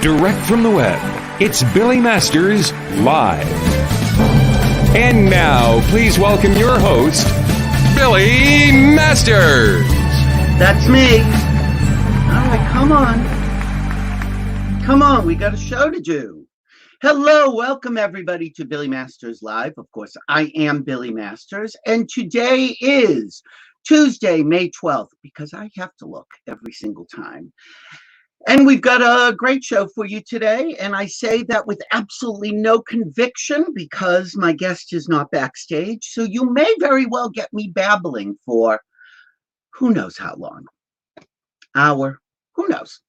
Direct from the web, it's Billy Masters Live. And now, please welcome your host, Billy Masters. That's me. All right, come on. Come on, we got a show to do. Hello, welcome everybody to Billy Masters Live. Of course, I am Billy Masters, and today is Tuesday, May 12th, because I have to look every single time. And we've got a great show for you today, and I say that with absolutely no conviction because my guest is not backstage, so you may very well get me babbling for who knows how long. Hour, who knows.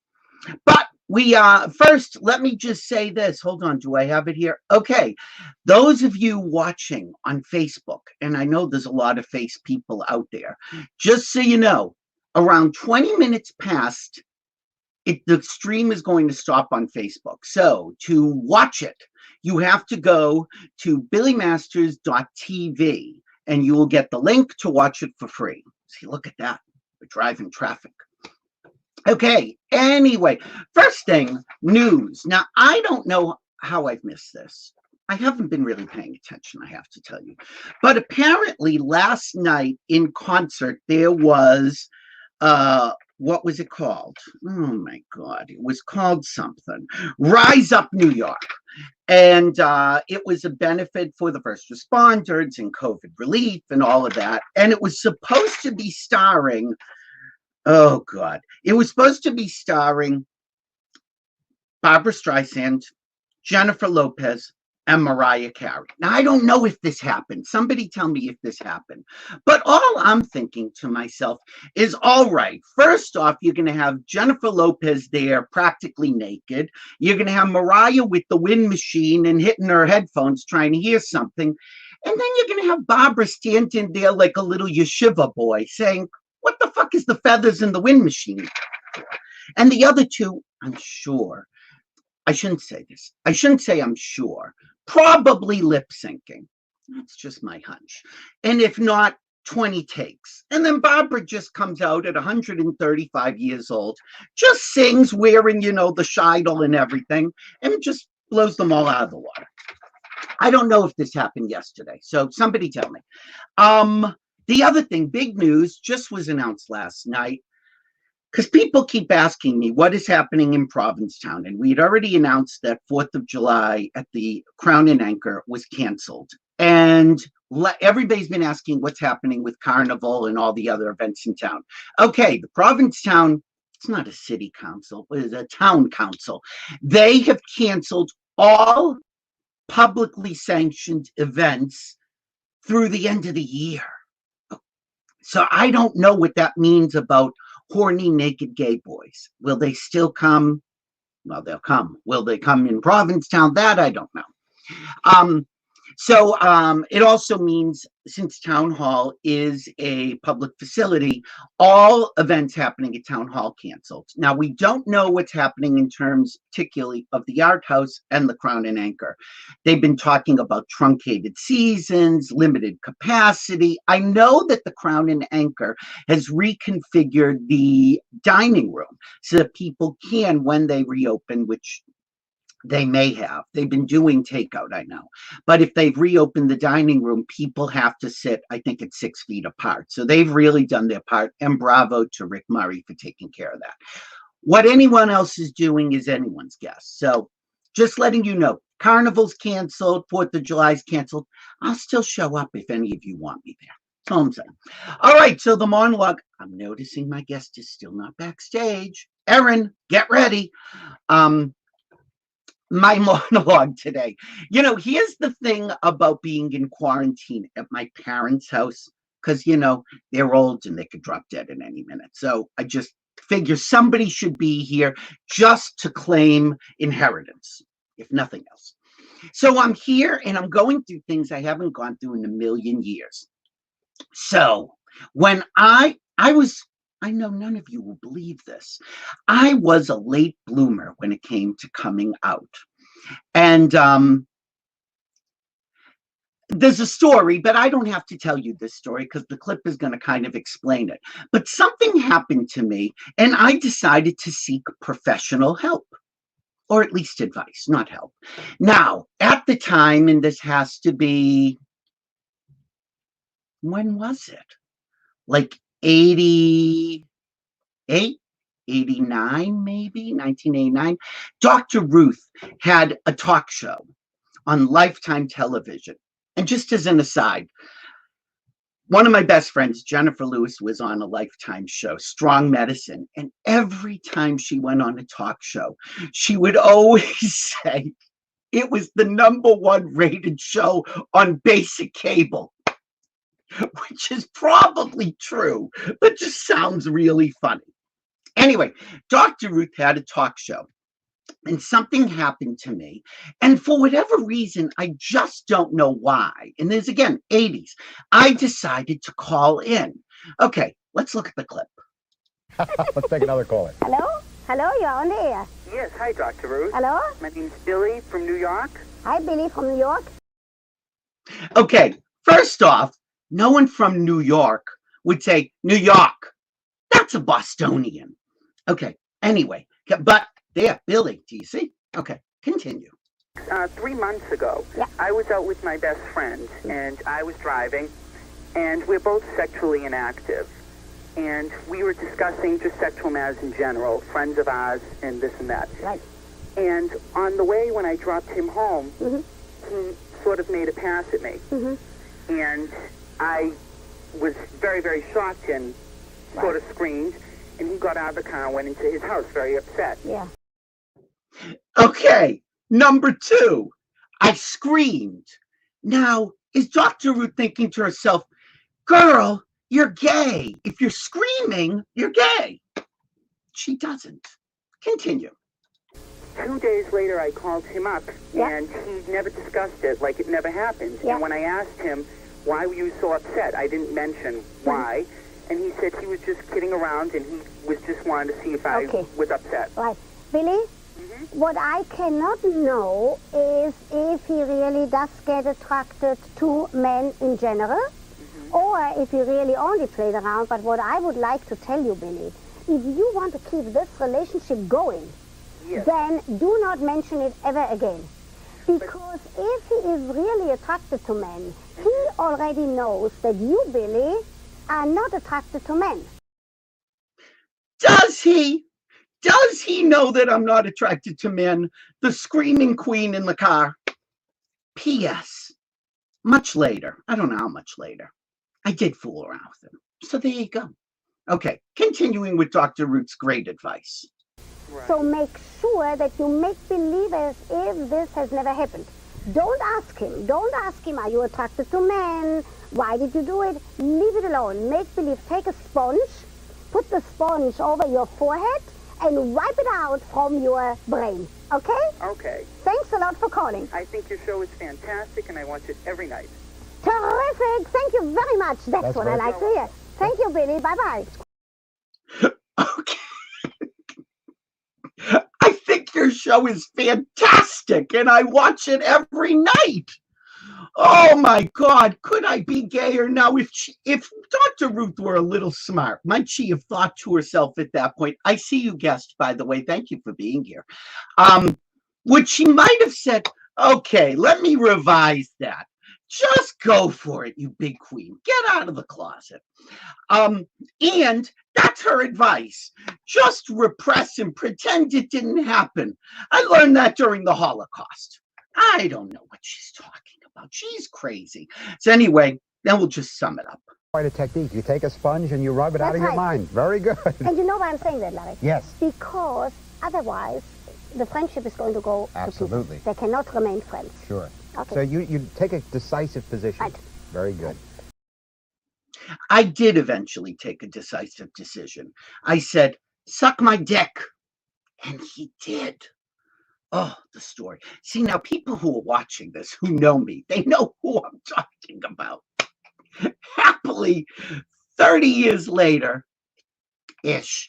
But we first, let me just say this. Hold on, do I have it here? Okay, those of you watching on Facebook, and I know there's a lot of face people out there, just so you know, around 20 minutes past, the stream is going to stop on Facebook. So to watch it, you have to go to billymasters.tv and you will get the link to watch it for free. See, look at that. We're driving traffic. Okay, anyway, first thing, news. Now, I don't know how I've missed this. I haven't been really paying attention, I have to tell you. But apparently last night in concert, there was, what was it called? Oh my God, it was called something. Rise Up New York. And it was a benefit for the first responders and COVID relief and all of that. And it was supposed to be starring, oh God, it was supposed to be starring Barbra Streisand, Jennifer Lopez, and Mariah Carey. Now, I don't know if this happened. Somebody tell me if this happened. But all I'm thinking to myself is, all right, first off, you're going to have Jennifer Lopez there practically naked. You're going to have Mariah with the wind machine and hitting her headphones trying to hear something. And then you're going to have Barbara standing there like a little yeshiva boy saying, what the fuck is the feathers in the wind machine? And the other two, I'm sure, I shouldn't say this. I shouldn't say I'm sure. Probably lip syncing. That's just my hunch. And if not, 20 takes. And then Barbara just comes out at 135 years old, just sings wearing, you know, the scheidel and everything, and just blows them all out of the water. I don't know if this happened yesterday. So somebody tell me. The other thing, big news, just was announced last night. Because people keep asking me what is happening in Provincetown, and we'd already announced that 4th of July at the Crown and Anchor was canceled. And everybody's been asking what's happening with Carnival and all the other events in town. Okay, the Provincetown, it's not a city council, it's a town council. They have canceled all publicly sanctioned events through the end of the year. So I don't know what that means about horny, naked gay boys. Will they still come? Well, they'll come. Will they come in Provincetown? That I don't know. So it also means, since Town Hall is a public facility, all events happening at Town Hall canceled. Now, we don't know what's happening in terms particularly of the Art House and the Crown and Anchor. They've been talking about truncated seasons, limited capacity. I know that the Crown and Anchor has reconfigured the dining room so that people can, when they reopen, which they may have. They've been doing takeout, I know. But if they've reopened the dining room, people have to sit, I think, at 6 feet apart. So they've really done their part. And bravo to Rick Murray for taking care of that. What anyone else is doing is anyone's guess. So just letting you know, Carnival's canceled, 4th of July's canceled. I'll still show up if any of you want me there. That's all I'm saying. All right, so the monologue. I'm noticing my guest is still not backstage. Erin, get ready. My monologue today. You know, here's the thing about being in quarantine at my parents' house, because, you know, they're old and they could drop dead at any minute. So I just figure somebody should be here just to claim inheritance, if nothing else. So I'm here and I'm going through things I haven't gone through in a million years. So when I know none of you will believe this. I was a late bloomer when it came to coming out. And there's a story, but I don't have to tell you this story because the clip is going to kind of explain it. But something happened to me and I decided to seek professional help. or at least advice, not help. Now, at the time, and this has to be, when was it? Like 88, 89, maybe 1989. Dr. Ruth had a talk show on Lifetime television. And just as an aside, one of my best friends, Jennifer Lewis, was on a Lifetime show, Strong Medicine. And every time she went on a talk show, she would always say it was the #1 rated show on basic cable, which is probably true, but just sounds really funny. Anyway, Dr. Ruth had a talk show. And something happened to me. And for whatever reason, I just don't know why. And there's, again, 80s. I decided to call in. Okay, let's look at the clip. Let's take another caller. Hello? Hello, you're on the air. Yes, hi, Dr. Ruth. Hello? My name's Billy from New York. Hi, Billy from New York. Okay, first off, no one from New York would say New York. That's a Bostonian. Okay, anyway, but there, Billy, do you see? Okay, continue. 3 months ago, Yeah. I was out with my best friend, and I was driving, and we're both sexually inactive. And we were discussing just sexual matters in general, friends of ours, and this and that. Right. And on the way, when I dropped him home, Mm-hmm. he sort of made a pass at me. Mm-hmm. And I was very, very shocked and sort of screamed. And he got out of the car and went into his house very upset. Yeah. Okay, #2, I screamed. Now, is Dr. Ruth thinking to herself, girl, you're gay. If you're screaming, you're gay. She doesn't. Continue. 2 days later, I called him up, Yeah. and he never discussed it, like it never happened. Yeah. And when I asked him, why were you so upset, I didn't mention why. And he said he was just kidding around, and he was just wanting to see if I Okay. was upset. Right. Billy, what I cannot know is if he really does get attracted to men in general, or if he really only played around. But what I would like to tell you, Billy, if you want to keep this relationship going, Yes. then do not mention it ever again. Because if he is really attracted to men, he already knows that you, Billy, are not attracted to men. Does he? Does he know that I'm not attracted to men? The screaming queen in the car. P.S. Much later, I don't know how much later, I did fool around with him. So there you go. Okay, continuing with Dr. Ruth's great advice. Right. So make sure that you make believe as if this has never happened. Don't ask him. Don't ask him, are you attracted to men? Why did you do it? Leave it alone. Make believe. Take a sponge, put the sponge over your forehead, and wipe it out from your brain. Okay? Okay. Thanks a lot for calling. I think your show is fantastic, and I watch it every night. Terrific. Thank you very much. That's what I very like to hear. Thank you, Billy. Bye-bye. Okay. I think your show is fantastic, and I watch it every night. Oh my God, could I be gayer now? If Dr. Ruth were a little smart, might she have thought to herself at that point, I see you guessed, by the way, thank you for being here. Would she might have said, okay, let me revise that. Just go for it, you big queen. Get out of the closet. And that's her advice. Just repress and pretend it didn't happen. I learned that during the Holocaust. I don't know what she's talking about. She's crazy. So anyway, then we'll just sum it up. Quite a technique. You take a sponge and you rub it out That's of your right. mind. Very good. And you know why I'm saying that, Larry? Yes. Because otherwise, the friendship is going to go to Absolutely. pieces. They cannot remain friends. Sure. Okay. So you take a decisive position. Right. Very good. I did eventually take a decisive decision. I said, suck my dick. And he did. Oh, the story. See, now people who are watching this, who know me, they know who I'm talking about. Happily, 30 years later-ish,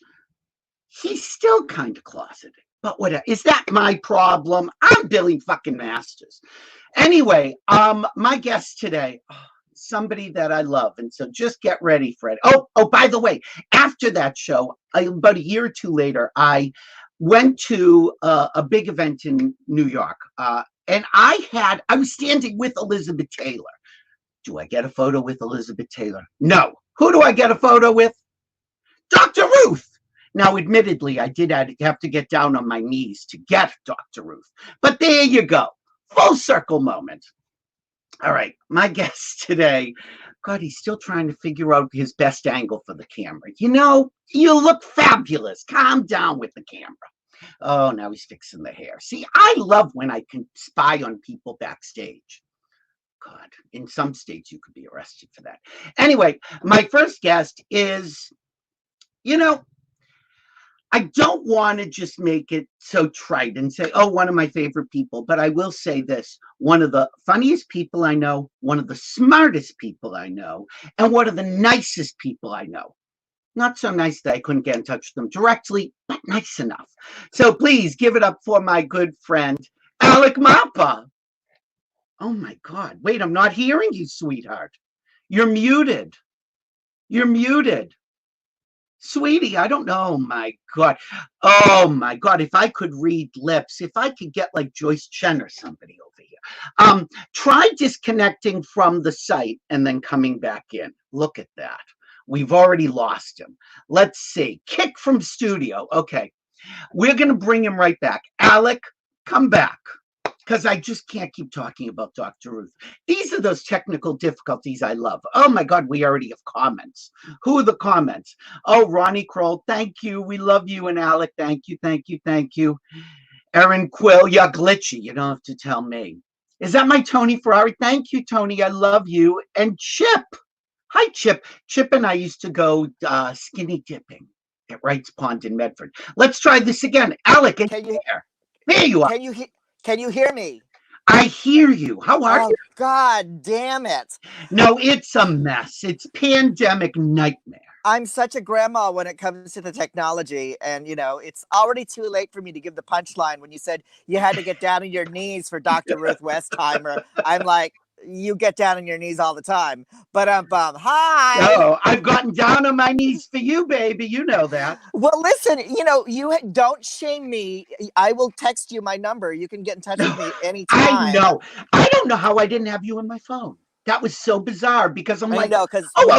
he's still kind of closeted. But whatever. Is that my problem? I'm Billy fucking Masters. Anyway, my guest today, somebody that I love. And so just get ready for it. Oh, by the way, after that show, about a year or two later, I went to a big event in New York, and I was standing with Elizabeth Taylor. Do I get a photo with Elizabeth Taylor? No. Who do I get a photo with? Dr. Ruth. Now, admittedly, I did have to get down on my knees to get Dr. Ruth. But there you go. Full circle moment. All right. My guest today, God, he's still trying to figure out his best angle for the camera. You know, you look fabulous. Calm down with the camera. Oh, now he's fixing the hair. See, I love when I can spy on people backstage. God, in some states you could be arrested for that. Anyway, my first guest is, you know, I don't want to just make it so trite and say, oh, one of my favorite people, but I will say this, one of the funniest people I know, one of the smartest people I know, and one of the nicest people I know. Not so nice that I couldn't get in touch with them directly, but nice enough. So please give it up for my good friend, Alec Mapa. Oh my God. Wait, I'm not hearing you, sweetheart. You're muted. You're muted. Sweetie, I don't know. Oh my God. Oh my God. If I could read lips, if I could get like Joyce Chen or somebody over here. Try disconnecting from the site and then coming back in. Look at that. We've already lost him. Let's see. Kick from studio. Okay. We're going to bring him right back. Alec, come back. Because I just can't keep talking about Dr. Ruth. These are those technical difficulties I love. Oh my God, we already have comments. Who are the comments? Oh, Ronnie Kroll, thank you. We love you. And Alec, thank you, thank you, thank you. Erin Quill, you're glitchy. You don't have to tell me. Is that my Tony Ferrari? Thank you, Tony. I love you. And Chip. Hi, Chip. Chip and I used to go skinny dipping at Wright's Pond in Medford. Let's try this again. Alec, there you are. Can you hear me? I hear you. How are you? God damn it. No, it's a mess. It's pandemic nightmare. I'm such a grandma when it comes to the technology. And, you know, it's already too late for me to give the punchline when you said you had to get down on your knees for Dr. Ruth Westheimer. I'm like, you get down on your knees all the time. But hi. Oh, I've gotten down on my knees for you, baby. You know that. Well, listen, you know, you don't shame me. I will text you my number. You can get in touch with me anytime. I know. I don't know how I didn't have you on my phone. That was so bizarre because I'm like, I'll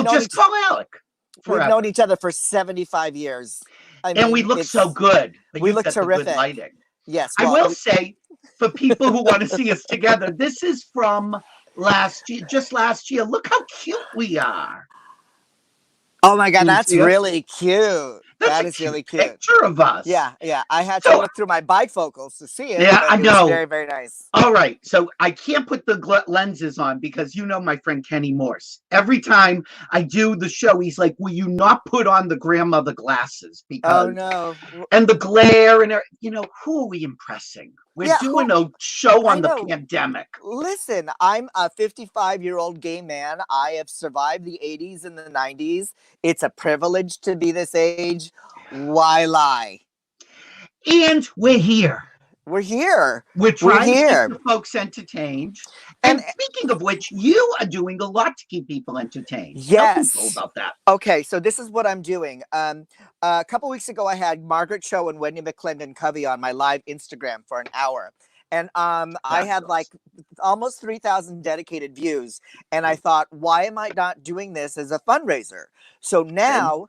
just call Alec. We've known each other for 75 years. And we look so good. We look terrific. Good lighting. Yes. Well, I will say, for people who want to see us together, this is from last year, just last year. Look how cute we are. Oh my God, that's really cute. That is really cute. Picture of us. Yeah. I had to look through my bifocals to see it. Yeah, I know. Very, very nice. All right, so I can't put the lenses on because you know my friend Kenny Morse. Every time I do the show, he's like, "Will you not put on the grandmother glasses?" Because no, and the glare and you know who are we impressing? We're doing a show on the pandemic. Listen, I'm a 55-year-old gay man. I have survived the 80s and the 90s. It's a privilege to be this age. Why lie? And we're here. We're here. We're trying to keep the folks entertained. And speaking of which, you are doing a lot to keep people entertained. Yes. Tell people about that. Okay, so this is what I'm doing. A couple weeks ago, I had Margaret Cho and Wendy McClendon Covey on my live Instagram for an hour. And I had like almost 3,000 dedicated views. And I thought, why am I not doing this as a fundraiser? So now,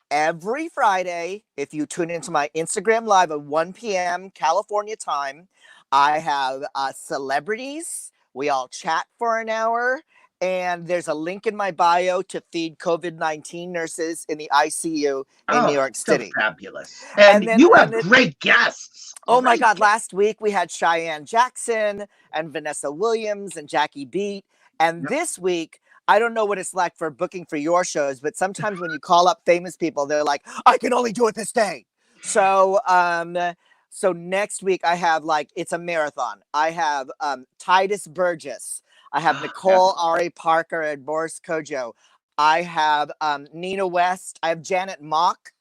every Friday, if you tune into my Instagram live at 1 p.m. California time, I have celebrities. We all chat for an hour. And there's a link in my bio to feed COVID-19 nurses in the ICU in New York City. So fabulous. And you have great guests. Oh my God. Last week we had Cheyenne Jackson and Vanessa Williams and Jackie Beat. And this week, I don't know what it's like for booking for your shows, but sometimes when you call up famous people, they're like, I can only do it this day. So, so next week I have it's a marathon. I have Titus Burgess. I have Nicole Ari Parker and Boris Kojo. I have Nina West. I have Janet Mock.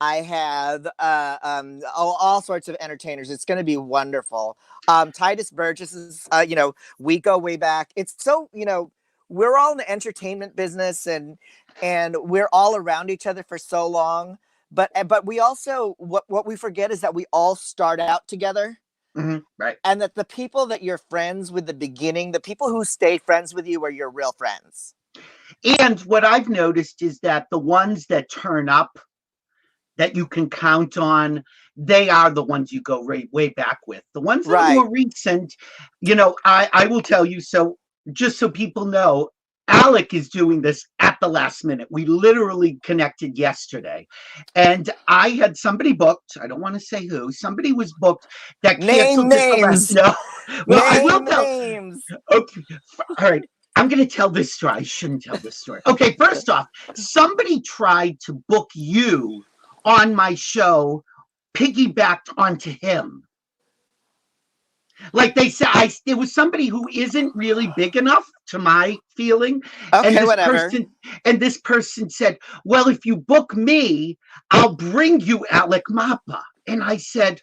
I have all sorts of entertainers. It's going to be wonderful. Titus Burgess is, we go way back. It's so, we're all in the entertainment business and we're all around each other for so long but we also what we forget is that we all start out together. Right. And that the people that you're friends with the beginning, the people who stay friends with you are your real friends. And what I've noticed is that the ones that turn up that you can count on, they are the ones you go way back with. The ones that are more recent, I will tell you, so just so people know, Alec is doing this at the last minute. We literally connected yesterday. And I had somebody booked. I don't want to say who. Somebody was booked that canceled. Names. No. Well, I will tell. Names. Okay. All right. I'm going to tell this story. I shouldn't tell this story. Okay. First off, somebody tried to book you on my show, piggybacked onto him. Like they said, there was somebody who isn't really big enough to my feeling. Okay, and whatever. This person said, well, if you book me, I'll bring you Alec Mapa. And I said,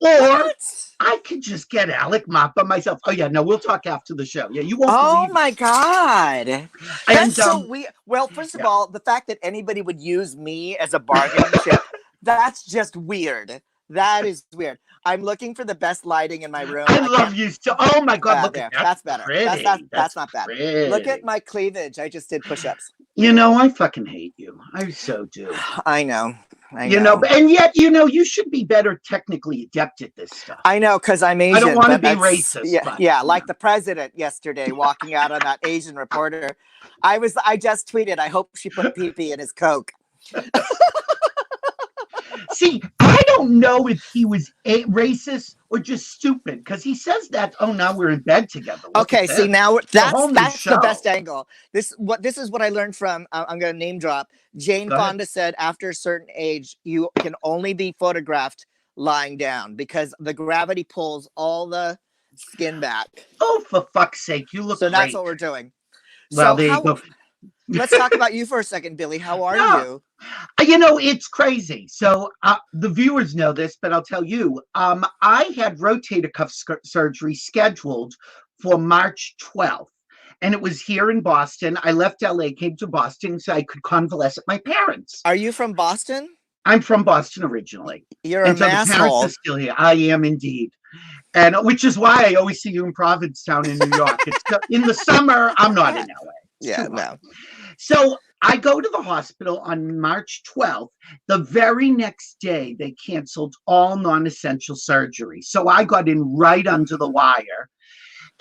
or I could just get Alec Mapa myself. Oh, yeah, no, we'll talk after the show. Yeah, you won't believe my God. That's so weird. Well, first of all, the fact that anybody would use me as a bargaining chip, that's just weird. That is weird. I'm looking for the best lighting in my room. I love you so. Oh my God, look at that. That's better. Pretty. That's not bad. Pretty. Look at my cleavage. I just did push-ups. I fucking hate you. I so do. I know. And yet, you should be better technically adept at this stuff. I know, because I'm Asian. I don't want to be racist. Yeah, like the president yesterday walking out on that Asian reporter. I just tweeted, I hope she put pee-pee in his Coke. See, I don't know if he was racist or just stupid, because he says that, oh, now we're in bed together. Okay, see, now that's the best angle. This is what I learned from, I'm going to name drop. Jane Fonda said after a certain age, you can only be photographed lying down because the gravity pulls all the skin back. Oh, for fuck's sake, you look So great. that's what we're doing. Well, there you go. Let's talk about you for a second, Billy. How are you? It's crazy. So the viewers know this, but I'll tell you, I had rotator cuff surgery scheduled for March 12th. And it was here in Boston. I left LA, came to Boston so I could convalesce at my parents. Are you from Boston? I'm from Boston originally. You're an asshole. The parents are still here. I am indeed. And which is why I always see you in Provincetown in New York. It's in the summer, I'm not in LA. Yeah, no. So I go to the hospital on March 12th. The very next day, they canceled all non-essential surgery. So I got in right under the wire.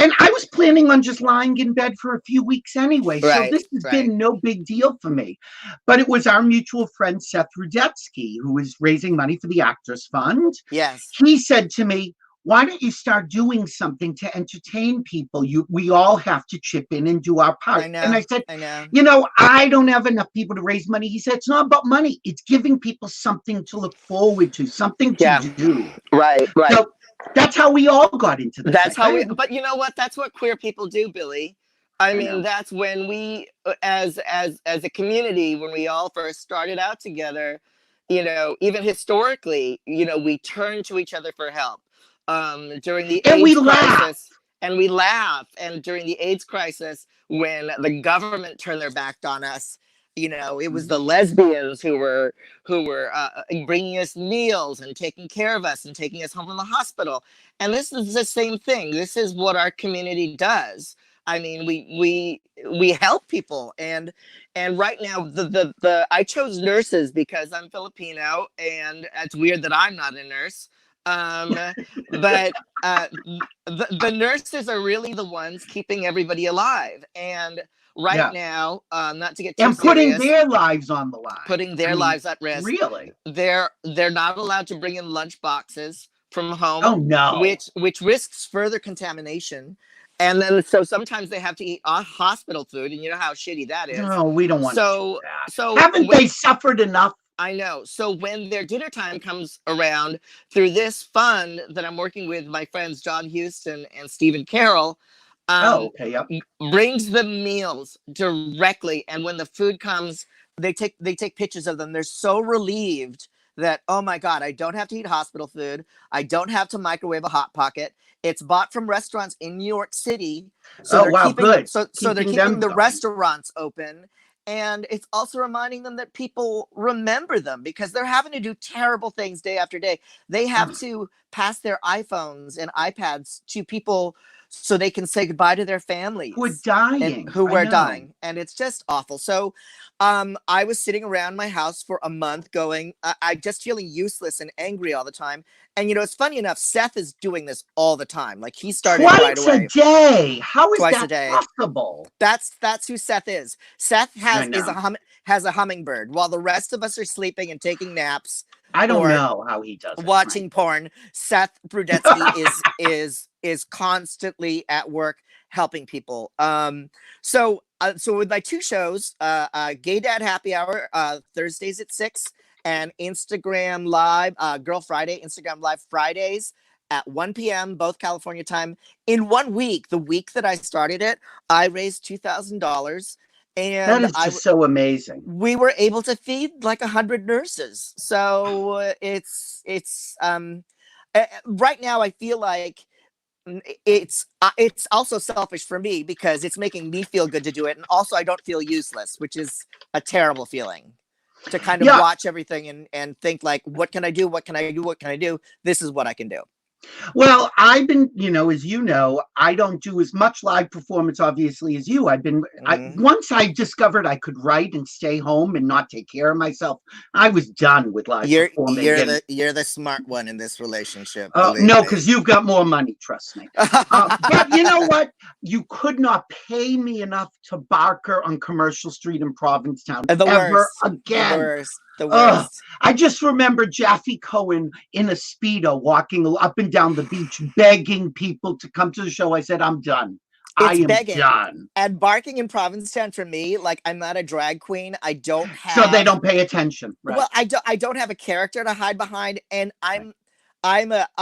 And I was planning on just lying in bed for a few weeks anyway. So this has been no big deal for me. But it was our mutual friend, Seth Rudetsky, who was raising money for the Actors Fund. Yes. He said to me, why don't you start doing something to entertain people? We all have to chip in and do our part. I know, and I said, I know. I don't have enough people to raise money. He said, it's not about money. It's giving people something to look forward to, something to do. Right. So that's how we all got into this. That's how but you know what? That's what queer people do, Billy. I mean, that's when we, as a community, when we all first started out together, even historically, we turned to each other for help. During the AIDS crisis, and we laugh. And during the AIDS crisis, when the government turned their back on us, it was the lesbians who were bringing us meals and taking care of us and taking us home from the hospital. And this is the same thing. This is what our community does. I mean, we help people, and right now I chose nurses because I'm Filipino, and it's weird that I'm not a nurse. But the nurses are really the ones keeping everybody alive. And now, not to get too serious, putting their lives on the line, putting their lives at risk. Really, they're not allowed to bring in lunch boxes from home. Oh no, which risks further contamination. And then so sometimes they have to eat hospital food, and you know how shitty that is. No, we don't want to do that. So haven't they suffered enough? I know. So when their dinner time comes around, through this fund that I'm working with my friends John Houston and Stephen Carroll, brings the meals directly. And when the food comes, they take pictures of them. They're so relieved that, oh my God, I don't have to eat hospital food. I don't have to microwave a Hot Pocket. It's bought from restaurants in New York City. So good. So they're keeping the restaurants open. And it's also reminding them that people remember them because they're having to do terrible things day after day. They have to pass their iPhones and iPads to people so they can say goodbye to their families Who are dying. who I were know. dying. And it's just awful. So I was sitting around my house for a month going, I just feeling useless and angry all the time. And, you know, it's funny enough, Seth is doing this all the time. Like he started right away. Twice a day. How is Twice a that day. possible? That's who Seth is. Seth I has a hummingbird while the rest of us are sleeping and taking naps. I don't or know how he does it. watching porn. Seth Brudetsky is constantly at work helping people. So with my two shows, Gay Dad Happy Hour, Thursdays at 6, and Instagram Live, Girl Friday, Instagram Live Fridays at 1 p.m., both California time. In 1 week, the week that I started it, I raised $2,000. And that is just so amazing. We were able to feed like 100 nurses. So it's right now I feel like it's also selfish for me because it's making me feel good to do it. And also I don't feel useless, which is a terrible feeling to kind of watch everything and think like, what can I do? What can I do? What can I do? This is what I can do. Well, I've been, as you know, I don't do as much live performance, obviously, as you. Once I discovered I could write and stay home and not take care of myself, I was done with live performing. You're the smart one in this relationship. No, because you've got more money, trust me. But you know what? You could not pay me enough to barker on Commercial Street in Provincetown ever again. The worst. I just remember Jaffe Cohen in a Speedo walking up and down the beach begging people to come to the show. I said, I'm done. I am done. And barking in Provincetown for me, like I'm not a drag queen. I don't have. So they don't pay attention. Right? Well, I don't have a character to hide behind, and I'm an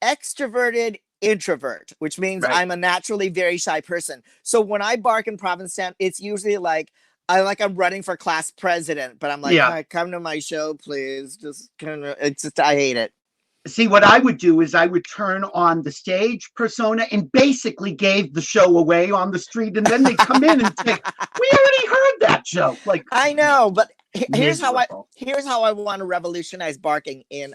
extroverted introvert, which means I'm a naturally very shy person. So when I bark in Provincetown, it's usually like I'm running for class president, but I'm like, "Hi, come to my show, please." Just kind of, I hate it. See, what I would do is I would turn on the stage persona and basically gave the show away on the street, and then they come in and say, "We already heard that joke." Like, I know, but here's how I want to revolutionize barking in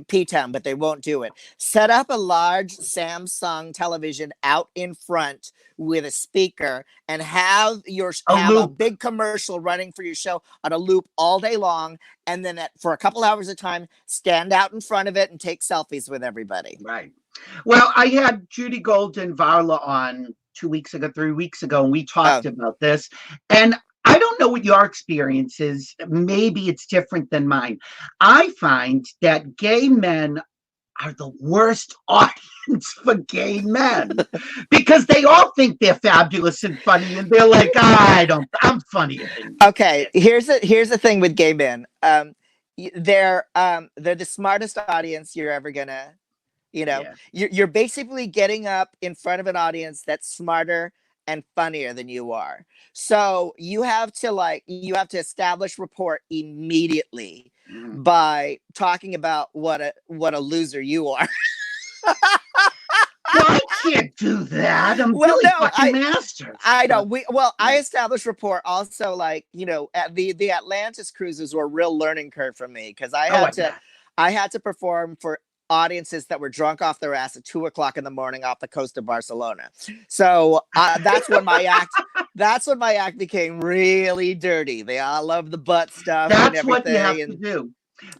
P-Town, but they won't do it. Set up a large Samsung television out in front with a speaker and have a big commercial running for your show on a loop all day long, and then for a couple hours at a time, stand out in front of it and take selfies with everybody. Right. Well, I had Judy Gold and Varla on 3 weeks ago, and we talked about this. And I don't know what your experience is. Maybe it's different than mine. I find that gay men are the worst audience for gay men because they all think they're fabulous and funny, and they're like, I'm funnier than you. Okay, here's the thing with gay men. They're the smartest audience you're ever gonna, you're basically getting up in front of an audience that's smarter and funnier than you are. So you have to establish rapport immediately by talking about what a loser you are. Well, I can't do that. I'm fucking master. I know. I established rapport also, at the Atlantis cruises were a real learning curve for me because I had to perform for audiences that were drunk off their ass at 2:00 in the morning off the coast of Barcelona. So that's when my act became really dirty. They all love the butt stuff. That's and everything. What you have to do.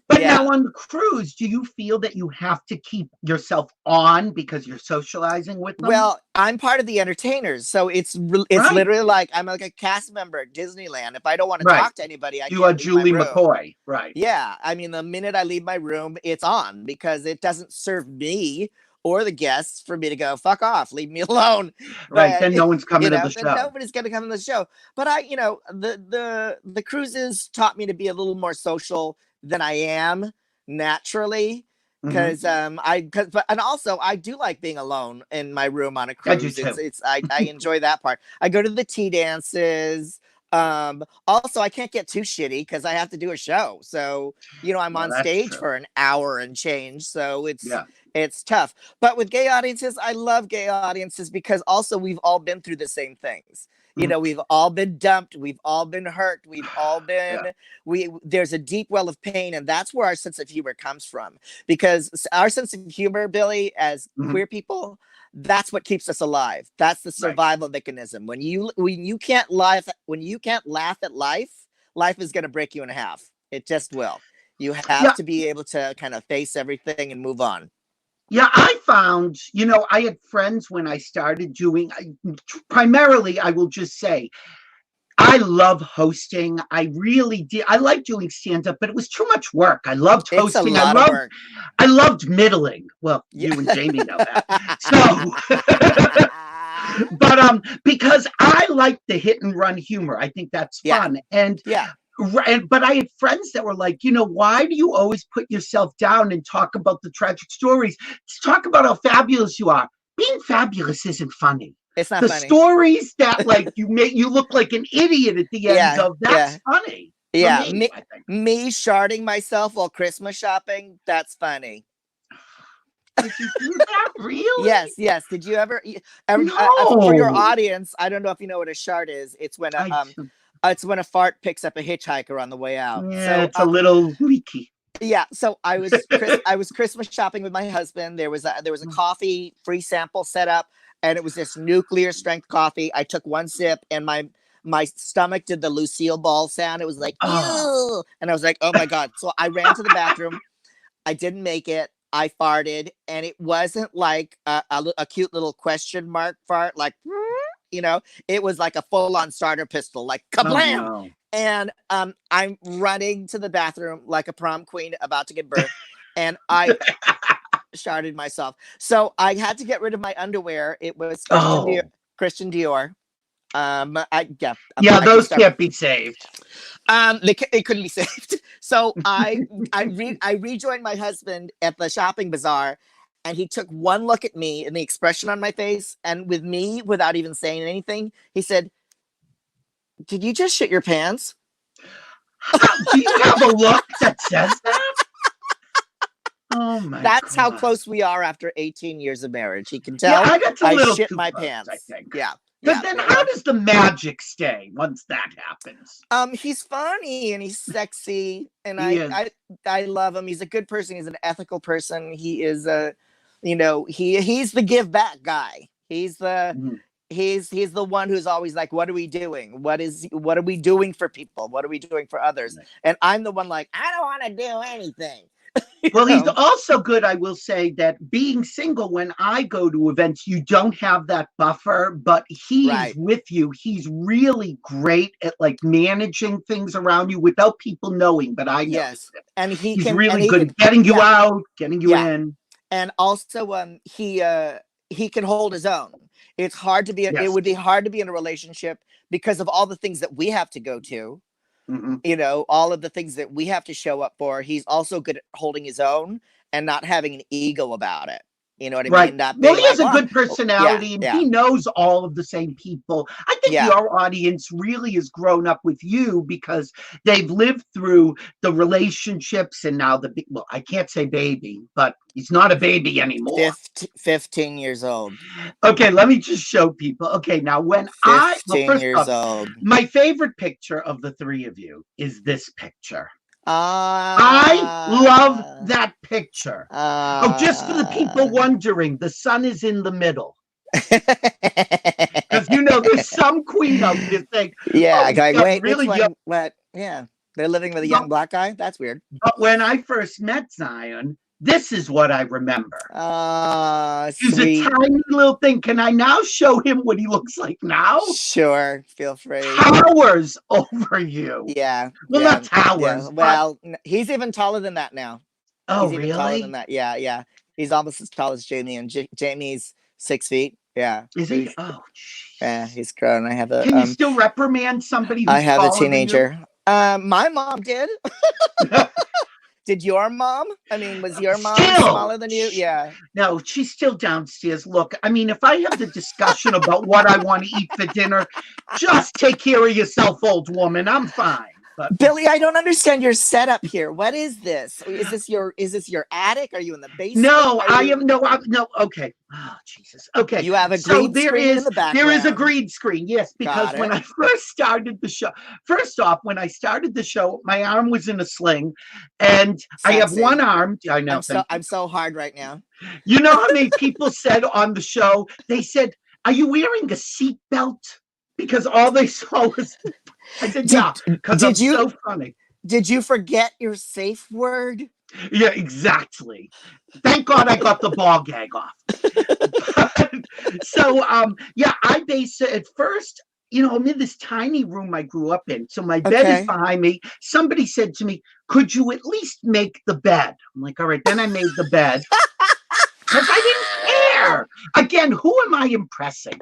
But now on the cruise, do you feel that you have to keep yourself on because you're socializing with them? Well, I'm part of the entertainers, so it's literally like I'm like a cast member at Disneyland. If I don't want to talk to anybody, I you are Julie McCoy, right? Yeah, I mean, the minute I leave my room, it's on because it doesn't serve me or the guests for me to go fuck off, leave me alone. Right, then no one's coming to the show. Nobody's going to come to the show. But the cruises taught me to be a little more social than I am naturally because and also I do like being alone in my room on a cruise. I enjoy that part. I go to the tea dances. Also I can't get too shitty because I have to do a show. So, I'm on stage for an hour and change. So it's tough. But with gay audiences, I love gay audiences because also we've all been through the same things. You know, we've all been dumped. We've all been hurt. We've all been, there's a deep well of pain. And that's where our sense of humor comes from. Because our sense of humor, Billy, as queer people, that's what keeps us alive. That's the survival mechanism. When you can't laugh at life, life is going to break you in half. It just will. You have to be able to kind of face everything and move on. Yeah, I found, I had friends when I started doing, primarily, I will just say, I love hosting. I really did. I like doing stand-up, but it was too much work. I loved hosting. It's a lot of work. I loved middling. Well, you and Jamie know that. So, but because I like the hit and run humor. I think that's fun. And but I had friends that were like, why do you always put yourself down and talk about the tragic stories? Talk about how fabulous you are. Being fabulous isn't funny. It's not the funny. Stories that like you look like an idiot at the end of that's funny. Yeah, me sharding myself while Christmas shopping, that's funny. Did you do that? Really? Yes. Did you ever? No. For your audience, I don't know if you know what a shard is. It's when a fart picks up a hitchhiker on the way out. Yeah, so, it's a little leaky. Yeah, so I was Christmas shopping with my husband. There was a coffee free sample set up, and it was this nuclear strength coffee. I took one sip, and my stomach did the Lucille Ball sound. It was like, ew, and I was like, oh my god. So I ran to the bathroom. I didn't make it. I farted, and it wasn't like a cute little question mark fart, like, it was like a full-on starter pistol, like kablam. Oh, no. And I'm running to the bathroom like a prom queen about to give birth, and I sharded myself. So I had to get rid of my underwear. It was Christian Dior. Those can't be saved. They couldn't be saved. So I rejoined my husband at the shopping bazaar, and he took one look at me and the expression on my face, and with me, without even saying anything, he said, "Did you just shit your pants?" Do you have a look that says that? Oh my! That's how close we are after 18 years of marriage. He can tell I shit my pants. I think. Yeah. But then how does the magic stay once that happens? He's funny and he's sexy, and I love him. He's a good person. He's an ethical person. He is he's the give back guy. He's the he's the one who's always like, what are we doing? What are we doing for people? What are we doing for others? Right. And I'm the one like, I don't want to do anything. Well, he's also good. I will say that being single, when I go to events, you don't have that buffer, but he's with you. He's really great at like managing things around you without people knowing, but I know. Yes. And he's really good at getting you out, getting you in. And also he can hold his own. It's hard to be it would be hard to be in a relationship because of all the things that we have to go to. All of the things that we have to show up for. He's also good at holding his own and not having an ego about it. You know what I mean? Well, he has a good personality, and he knows all of the same people. I think your audience really has grown up with you because they've lived through the relationships and now I can't say baby, but he's not a baby anymore. 15 years old. Okay, let me just show people. Okay, now when 15 years old. My favorite picture of the three of you is this picture. I love that picture. Just for the people wondering, the sun is in the middle. Because there's some queen out there think, wait, really young. What? Yeah, they're living with a young black guy. That's weird. But when I first met Zion, this is what I remember. He's a tiny little thing. Can I now show him what he looks like now? Sure, feel free. Towers over you. Yeah. Well, not towers. Yeah. Well, he's even taller than that now. Oh, he's really? Even taller than that. Yeah. He's almost as tall as Jamie, and Jamie's 6 feet. Yeah. Is he? Oh, geez. Yeah, he's grown. I have a. Can you still reprimand somebody who's I have a teenager. My mom did. Did your mom? I mean, was your mom smaller than you? Yeah. No, she's still downstairs. Look, I mean, if I have the discussion about what I want to eat for dinner, just take care of yourself, old woman. I'm fine. But Billy, I don't understand your setup here. What is this? Is this your attic? Are you in the basement? no, Are I you- am no. Okay. Oh Jesus. Okay. You have a So green screen in the there is a background. green screen. Yes, because Got when it. I first started the show, first off, when I started the show, my arm was in a sling, and I have Sexy. one arm. I know. I'm so hard right now. You know how many people said on the show? They said, "Are you wearing a seatbelt?" Because all they saw was. I said, "Yeah," because I'm so funny. Did you forget your safe word? Yeah, exactly. Thank God I got the ball gag off. So, yeah, I base it at first. I'm in this tiny room I grew up in. So my bed is behind me. Somebody said to me, "Could you at least make the bed?" I'm like, all right. Then I made the bed. Because I didn't care. Again, who am I impressing?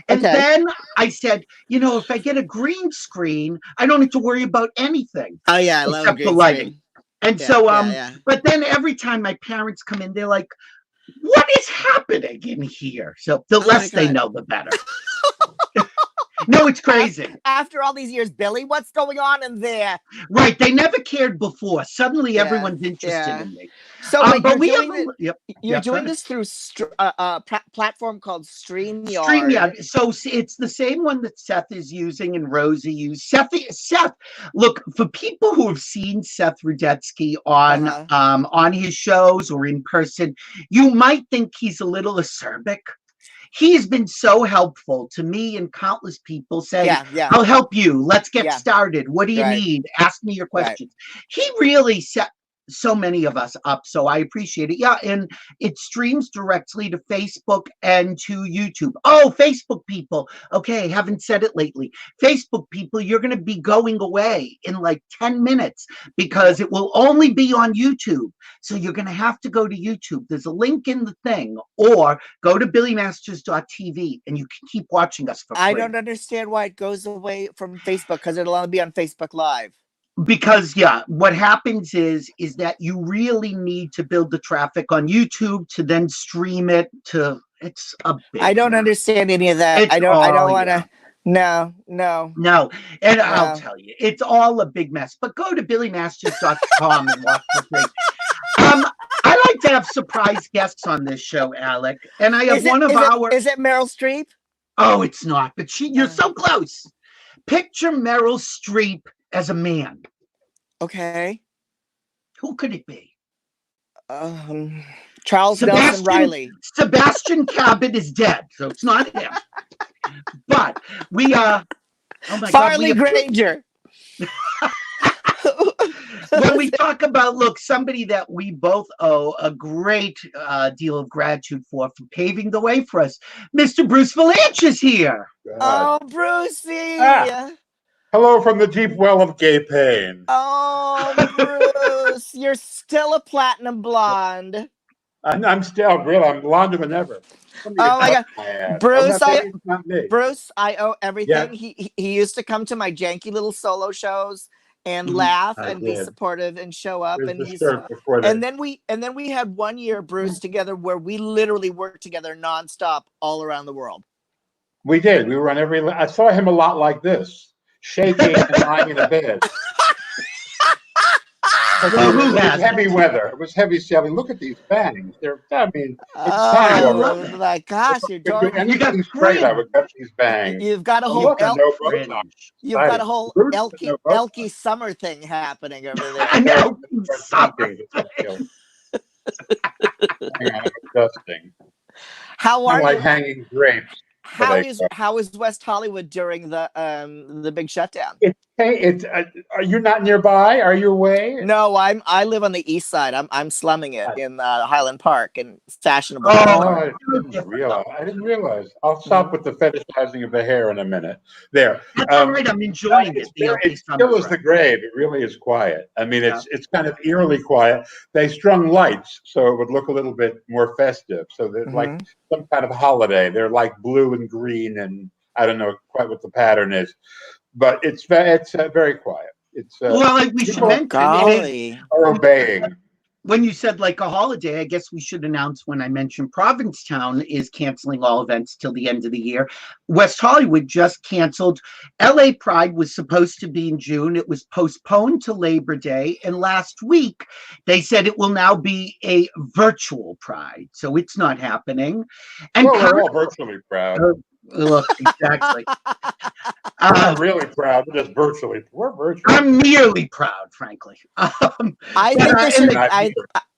And then I said, if I get a green screen, I don't have to worry about anything. Oh yeah, I love green lighting. Screen. And but then every time my parents come in, they're like, "What is happening in here?" So the less they know, the better. No, it's crazy. After all these years, Billy, what's going on in there? Right. They never cared before. Suddenly everyone's interested in me. So but you're doing this through a platform called StreamYard. StreamYard. So it's the same one that Seth is using and Rosie used. Seth, look, for people who have seen Seth Rudetsky on his shows or in person, you might think he's a little acerbic. He's been so helpful to me and countless people saying, "I'll help you. Let's get started. What do you need? Ask me your questions." He really set so many of us up, so I appreciate it. Yeah, and it streams directly to Facebook and to YouTube. Oh, Facebook people. Okay, haven't said it lately. Facebook people, you're going to be going away in like 10 minutes because it will only be on YouTube. So you're going to have to go to YouTube. There's a link in the thing, or go to billymasters.tv and you can keep watching us for free. I don't understand why it goes away from Facebook, because it'll only be on Facebook Live. Because what happens is that you really need to build the traffic on YouTube to then stream it to. It's a big I don't understand any of that. I don't want to. No. And I'll tell you, it's all a big mess. But go to billymasters.com and watch the thing. I like to have surprise guests on this show, Alec, and I have Is it Meryl Streep? Oh, it's not. But you're so close. Picture Meryl Streep as a man. Okay. Who could it be? Charles Nelson Riley. Sebastian Cabot is dead, so it's not him. But we are. Oh my Farley God, Granger. When we talk about, somebody that we both owe a great deal of gratitude for paving the way for us, Mr. Bruce Vilanch is here. Oh, Brucey. Hello from the deep well of gay pain. Oh, Bruce, you're still a platinum blonde. I'm still real. I'm blonder than ever. Oh my God, Bruce, I owe everything. Yeah. He used to come to my janky little solo shows and laugh and be supportive and show up. And then we had 1 year, Bruce, together where we literally worked together nonstop all around the world. We did. We were on I saw him a lot like this. Shaking and lying in a bed. It was heavy weather. It was heavy sailing. Look at these bangs. It's time. My gosh, you're dark. You got straight. I would cut these bangs. You've got a whole elky summer thing happening over there. I know. Disgusting. How are you? Like hanging grapes. How is West Hollywood during the big shutdown? Are you not nearby? Are you away? No, I live on the east side. I'm slumming it in Highland Park and fashionable. I didn't realize. I'll stop with the fetishizing of the hair in a minute. There. That's all right. I'm enjoying it. It still is the grave. It really is quiet. I mean, it's kind of eerily quiet. They strung lights so it would look a little bit more festive. So there's like some kind of holiday. They're like blue and green, and I don't know quite what the pattern is, but it's very quiet. It's we should mention are obeying. when you said like a holiday, I guess we should announce when I mentioned Provincetown is canceling all events till the end of the year. West Hollywood just canceled. LA Pride was supposed to be in June. It was postponed to Labor Day. And last week, they said it will now be a virtual Pride. So it's not happening. And well, we're all virtually proud. Look, exactly. I'm not really proud, but just virtually. We're virtually. I'm nearly proud, frankly. I think they should.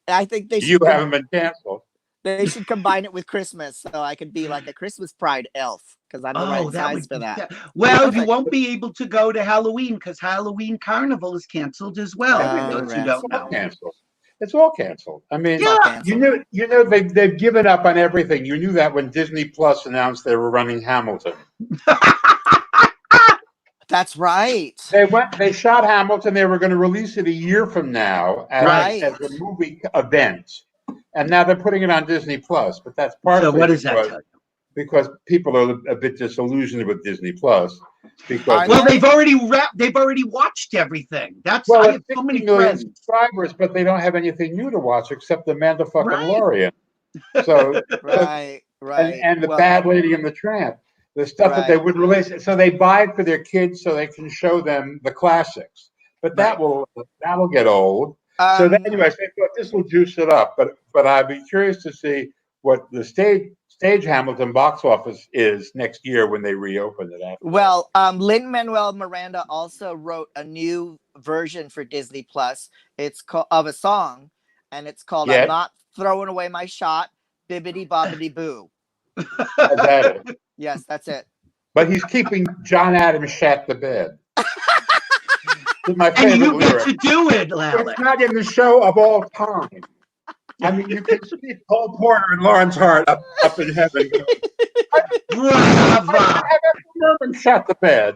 I think they should. You haven't been canceled. They should combine it with Christmas, so I could be like a Christmas Pride elf because I'm the right size for that. Well, you won't be able to go to Halloween because Halloween Carnival is canceled as well. Canceled. It's all canceled. I mean, you know, they've given up on everything. You knew that when Disney Plus announced they were running Hamilton. That's right. They shot Hamilton. They were going to release it a year from now as a movie event, and now they're putting it on Disney Plus. But that's partly so what does that tell you? Because people are a bit disillusioned with Disney Plus. Because they've already watched everything. That's I have so many million subscribers, but they don't have anything new to watch except the Mandalorian. So right. And the Bad Lady and the Tramp, the stuff that they wouldn't release. So they buy it for their kids so they can show them the classics. But that'll get old. So anyway, they thought this will juice it up. But I'd be curious to see what the stage Hamilton box office is next year when they reopen it. Well, Lin-Manuel Miranda also wrote a new version for Disney Plus. It's of a song, and it's called "I'm Not Throwing Away My Shot." Bibbidi bobbidi boo. Is that it? Yes, that's it. But he's keeping John Adams shat the bed. My favorite and you lyric. Get to do it, Alec. It's not in the show of all time. I mean, you can see Cole Porter and Lawrence Hart up in heaven. Bravo! Shut the bed.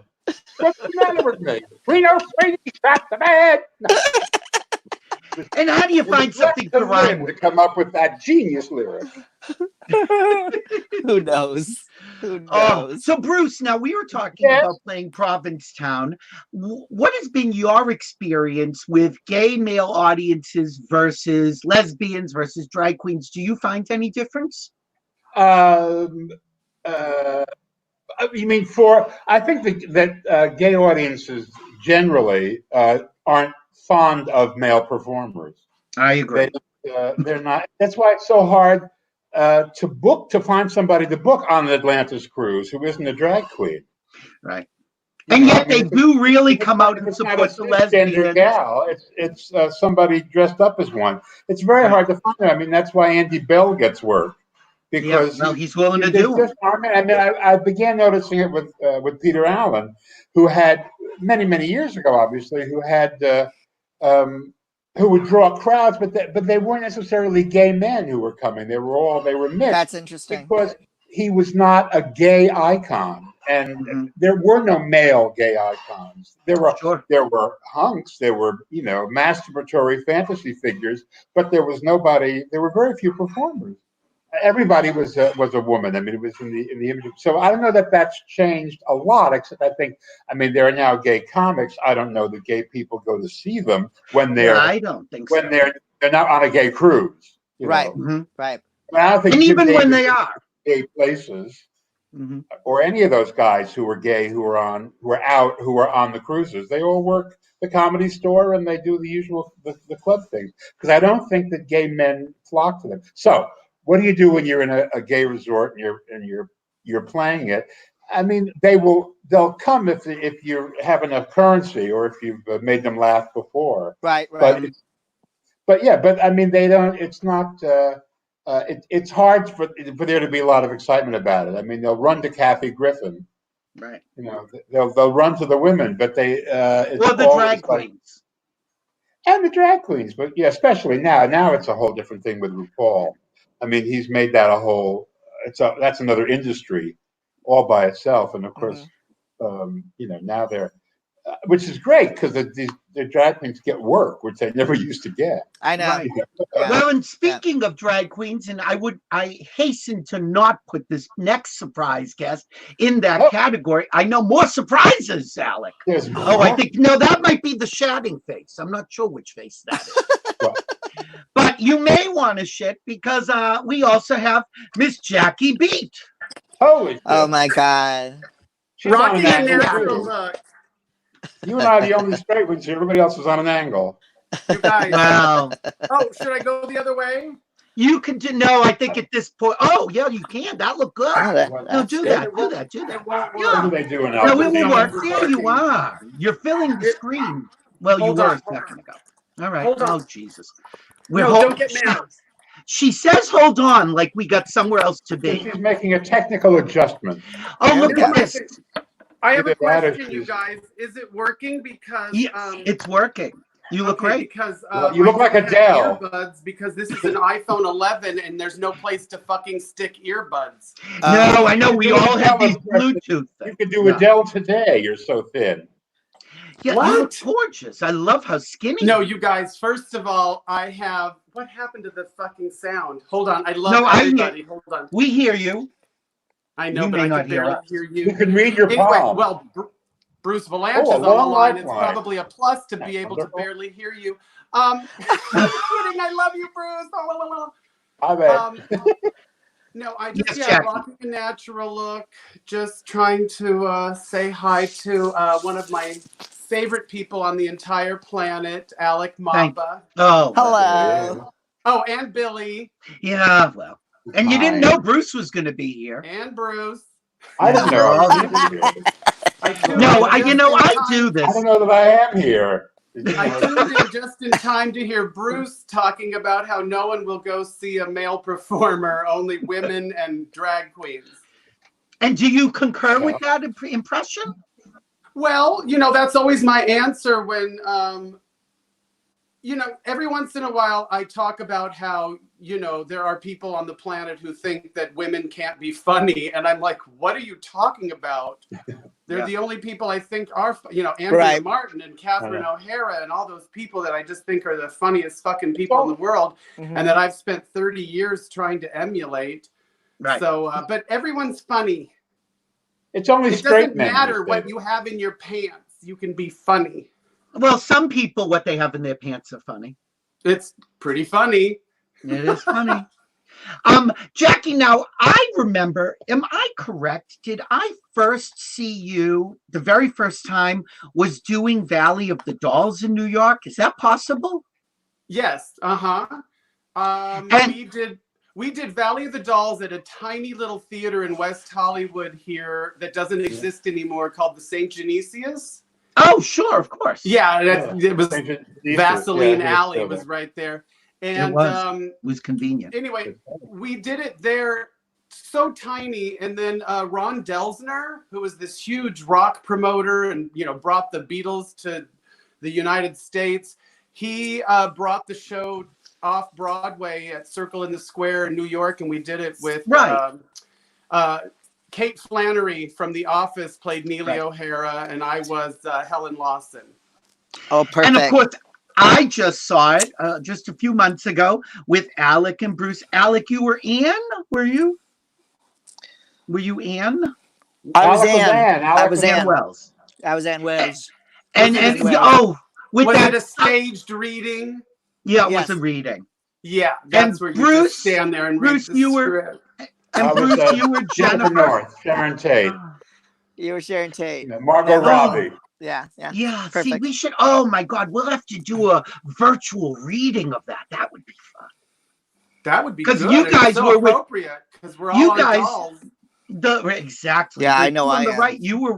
What's the matter with me? We know Sweetie shut the bed. No. And how do you find something to rhyme to come up with that genius lyric? Who knows? Who knows? So, Bruce, now we were talking about playing Provincetown. What has been your experience with gay male audiences versus lesbians versus drag queens? Do you find any difference? You mean I think that gay audiences generally aren't fond of male performers. I agree. They're not. That's why it's so hard to find somebody to book on the Atlantis cruise who isn't a drag queen. Right. And yet they do really come out and support the lesbian gal. It's somebody dressed up as one. It's very hard to find them. I mean, that's why Andy Bell gets work. Because he's willing to do it. I began noticing it with Peter Allen, who had many years ago, obviously, who had who would draw crowds, but they weren't necessarily gay men who were coming. They were mixed. That's interesting because he was not a gay icon, and there were no male gay icons. There were hunks. There were masturbatory fantasy figures, but there was nobody. There were very few performers. Everybody was a woman. I mean, it was in the image. So I don't know that that's changed a lot. Except there are now gay comics. I don't know that gay people go to see them when they're. I don't think when they're not on a gay cruise. Right. Right. I don't think and even when they are gay places, or any of those guys who were gay who were on the cruises, they all work the Comedy Store and they do the usual the club things. Because I don't think that gay men flock to them. So. What do you do when you're in a gay resort and you're playing it? I mean, they'll come if you have enough currency or if you've made them laugh before. Right. But I mean, they don't. It's not. It's hard for there to be a lot of excitement about it. I mean, they'll run to Kathy Griffin. Right. They'll run to the women, but they. Or the drag queens. And the drag queens, but especially now. Now it's a whole different thing with RuPaul. I mean, he's made that a whole. That's another industry, all by itself. And of course, now they're, which is great because the drag queens get work, which they never used to get. I know. Right. Yeah. Well, and speaking of drag queens, and I hasten to not put this next surprise guest in that category. I know more surprises, Alec. There's I think that might be the shatting face. I'm not sure which face that is. But you may want to shit because we also have Miss Jackie Beat. Holy shit. Oh my God. She's on Rocking an a angle natural too. look. You and I are the only straight ones here. Everybody else is on an angle. You guys. Wow. Oh, should I go the other way? You can do, no, I think at this point, oh, yeah, you can. That look good. Oh, No, that's do good. that, do that, do that. It won't Yeah. What are they doing No, now? it will work. It's There you working. are. You're filling the screen. Well, you Hold were on. a second ago. All right. Hold on. Oh, Jesus. We're No, don't get mad. She says, hold on, like we got somewhere else to be. She's making a technical adjustment. Oh, look Here's at my this. thing. I have a Either that or question, you she's- guys. Is it working? Because Yes, it's working. You look okay, great. Because Well, you look I like don't have Adele. earbuds because this is an iPhone 11 and there's no place to fucking stick earbuds. No, I know. We you all have Adele these impression. Bluetooth You things. could do Yeah. Adele today. You're so thin. Yeah, What? you look gorgeous. I love how skinny. No, you guys. First of all, I have. What happened to the fucking sound? Hold on. I love No, I everybody. Hold on. We hear you. I know, You but may I not can hear barely us. hear You you. can read your Anyway, palm. well, Bruce Vilanch Oh, is a on the long line. It's lifeline. probably a plus to be able to Wonderful. barely hear you. I'm kidding. I love you, Bruce. I bet. No, I just Yes, Jackie. rocking a natural look. Just trying to say hi to one of my favorite people on the entire planet, Alec Thank- Mapa. Oh, Hello. Oh, and Billy yeah, well. And you didn't know Bruce was going to be here. and Bruce. I didn't know. Well, I was here. I tuned No, in just in I time- do this. I don't know that I am here. I tuned in just in time to hear Bruce talking about how no one will go see a male performer, only women and drag queens. And do you concur with that impression? Well, that's always my answer when, every once in a while I talk about how, there are people on the planet who think that women can't be funny. And I'm like, what are you talking about? They're the only people I think are, Andrea Right. Martin and Catherine O'Hara and all those people that I just think are the funniest fucking people in the world. Mhm. And that I've spent 30 years trying to emulate. Right. So, but everyone's funny. It's only It straight doesn't men. matter who what think. you have in your pants. You can be funny. Well, some people, what they have in their pants are funny. It's pretty funny. It is funny. Jackie, now I remember, am I correct? Did I first see you the very first time was doing Valley of the Dolls in New York? Is that possible? Yes. And- We did Valley of the Dolls at a tiny little theater in West Hollywood here that doesn't exist anymore called the St. Genesius. Oh, sure, of course. Yeah, it was Yeah, Vaseline yeah, Alley still was there. right there. And It was convenient. anyway, we did it there so tiny. And then Ron Delsner, who was this huge rock promoter and, brought the Beatles to the United States, he brought the show off Broadway at Circle in the Square in New York. And we did it with Kate Flannery from The Office played Neely O'Hara, and I was Helen Lawson. Oh, perfect. And of course, I just saw it just a few months ago with Alec and Bruce. Alec, you were Anne? Were you? Were you Anne? I was Alec Ann. I was Anne Ann. Wells. I was Ann Wells. And Was it- with Was that it a staged reading? Yeah, it Yes. was a reading. Yeah, that's And where you Bruce- just stand there and Bruce, read the you were- script. And I was, Bruce, you were Jennifer Jennifer. North, Sharon Tate, You were Sharon Tate. Margot Oh. Robbie. Yeah, yeah. Yeah, see, Perfect. we should. Oh my God, we'll have to do a virtual reading of that. That would be fun. That would be 'Cause good. you and guys so were with- appropriate because we're all you on guys- dolls. Exactly. Yeah, I You're know on I the am. right. You were.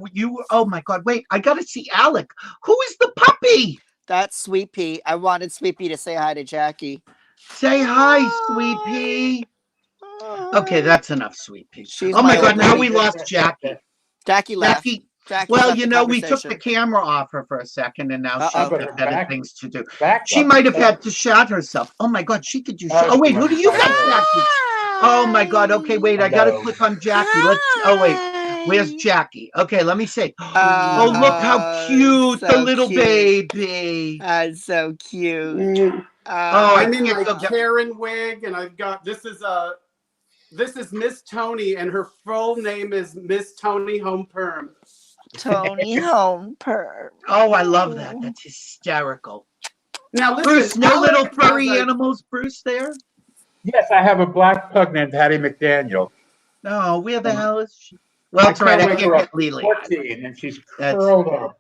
Oh my God, wait! I got to see Alec. Who is the puppy? That's Sweet Pea. I wanted Sweet Pea to say hi to Jackie. Say hi, Sweet Pea. Okay, that's enough, Sweet Pea. She's Oh my my God, now old we lady. lost Jackie. Jackie left. Jackie Well, left you the know, we took the conversation. camera off her for a second, and now Uh-oh. she's got better things to do. Back She up. might have had to shot herself. Oh my God, she could do. Oh, Oh wait, she who do went you back have, there. Jackie? Oh my God. Okay, wait, I gotta Hello. click on Jackie. Let's. Oh wait, where's Jackie? Okay, let me see. Oh, look how cute the so little cute. baby. So cute. Mm. Oh, I I'm in can't my go get- Karen wig, and I've got this is Miss Tony, and her full name is Miss Tony Home Perm. Tony Home Per. Oh, I love that. That's hysterical. Now listen, Bruce, no Alec little furry has a- animals, Bruce, there? Yes, I have a black pug named Hattie McDaniel. No, where the hell is she? Well, it's I all right. I can't wake can't her get up. Lily. 14, and she's That's- curled up.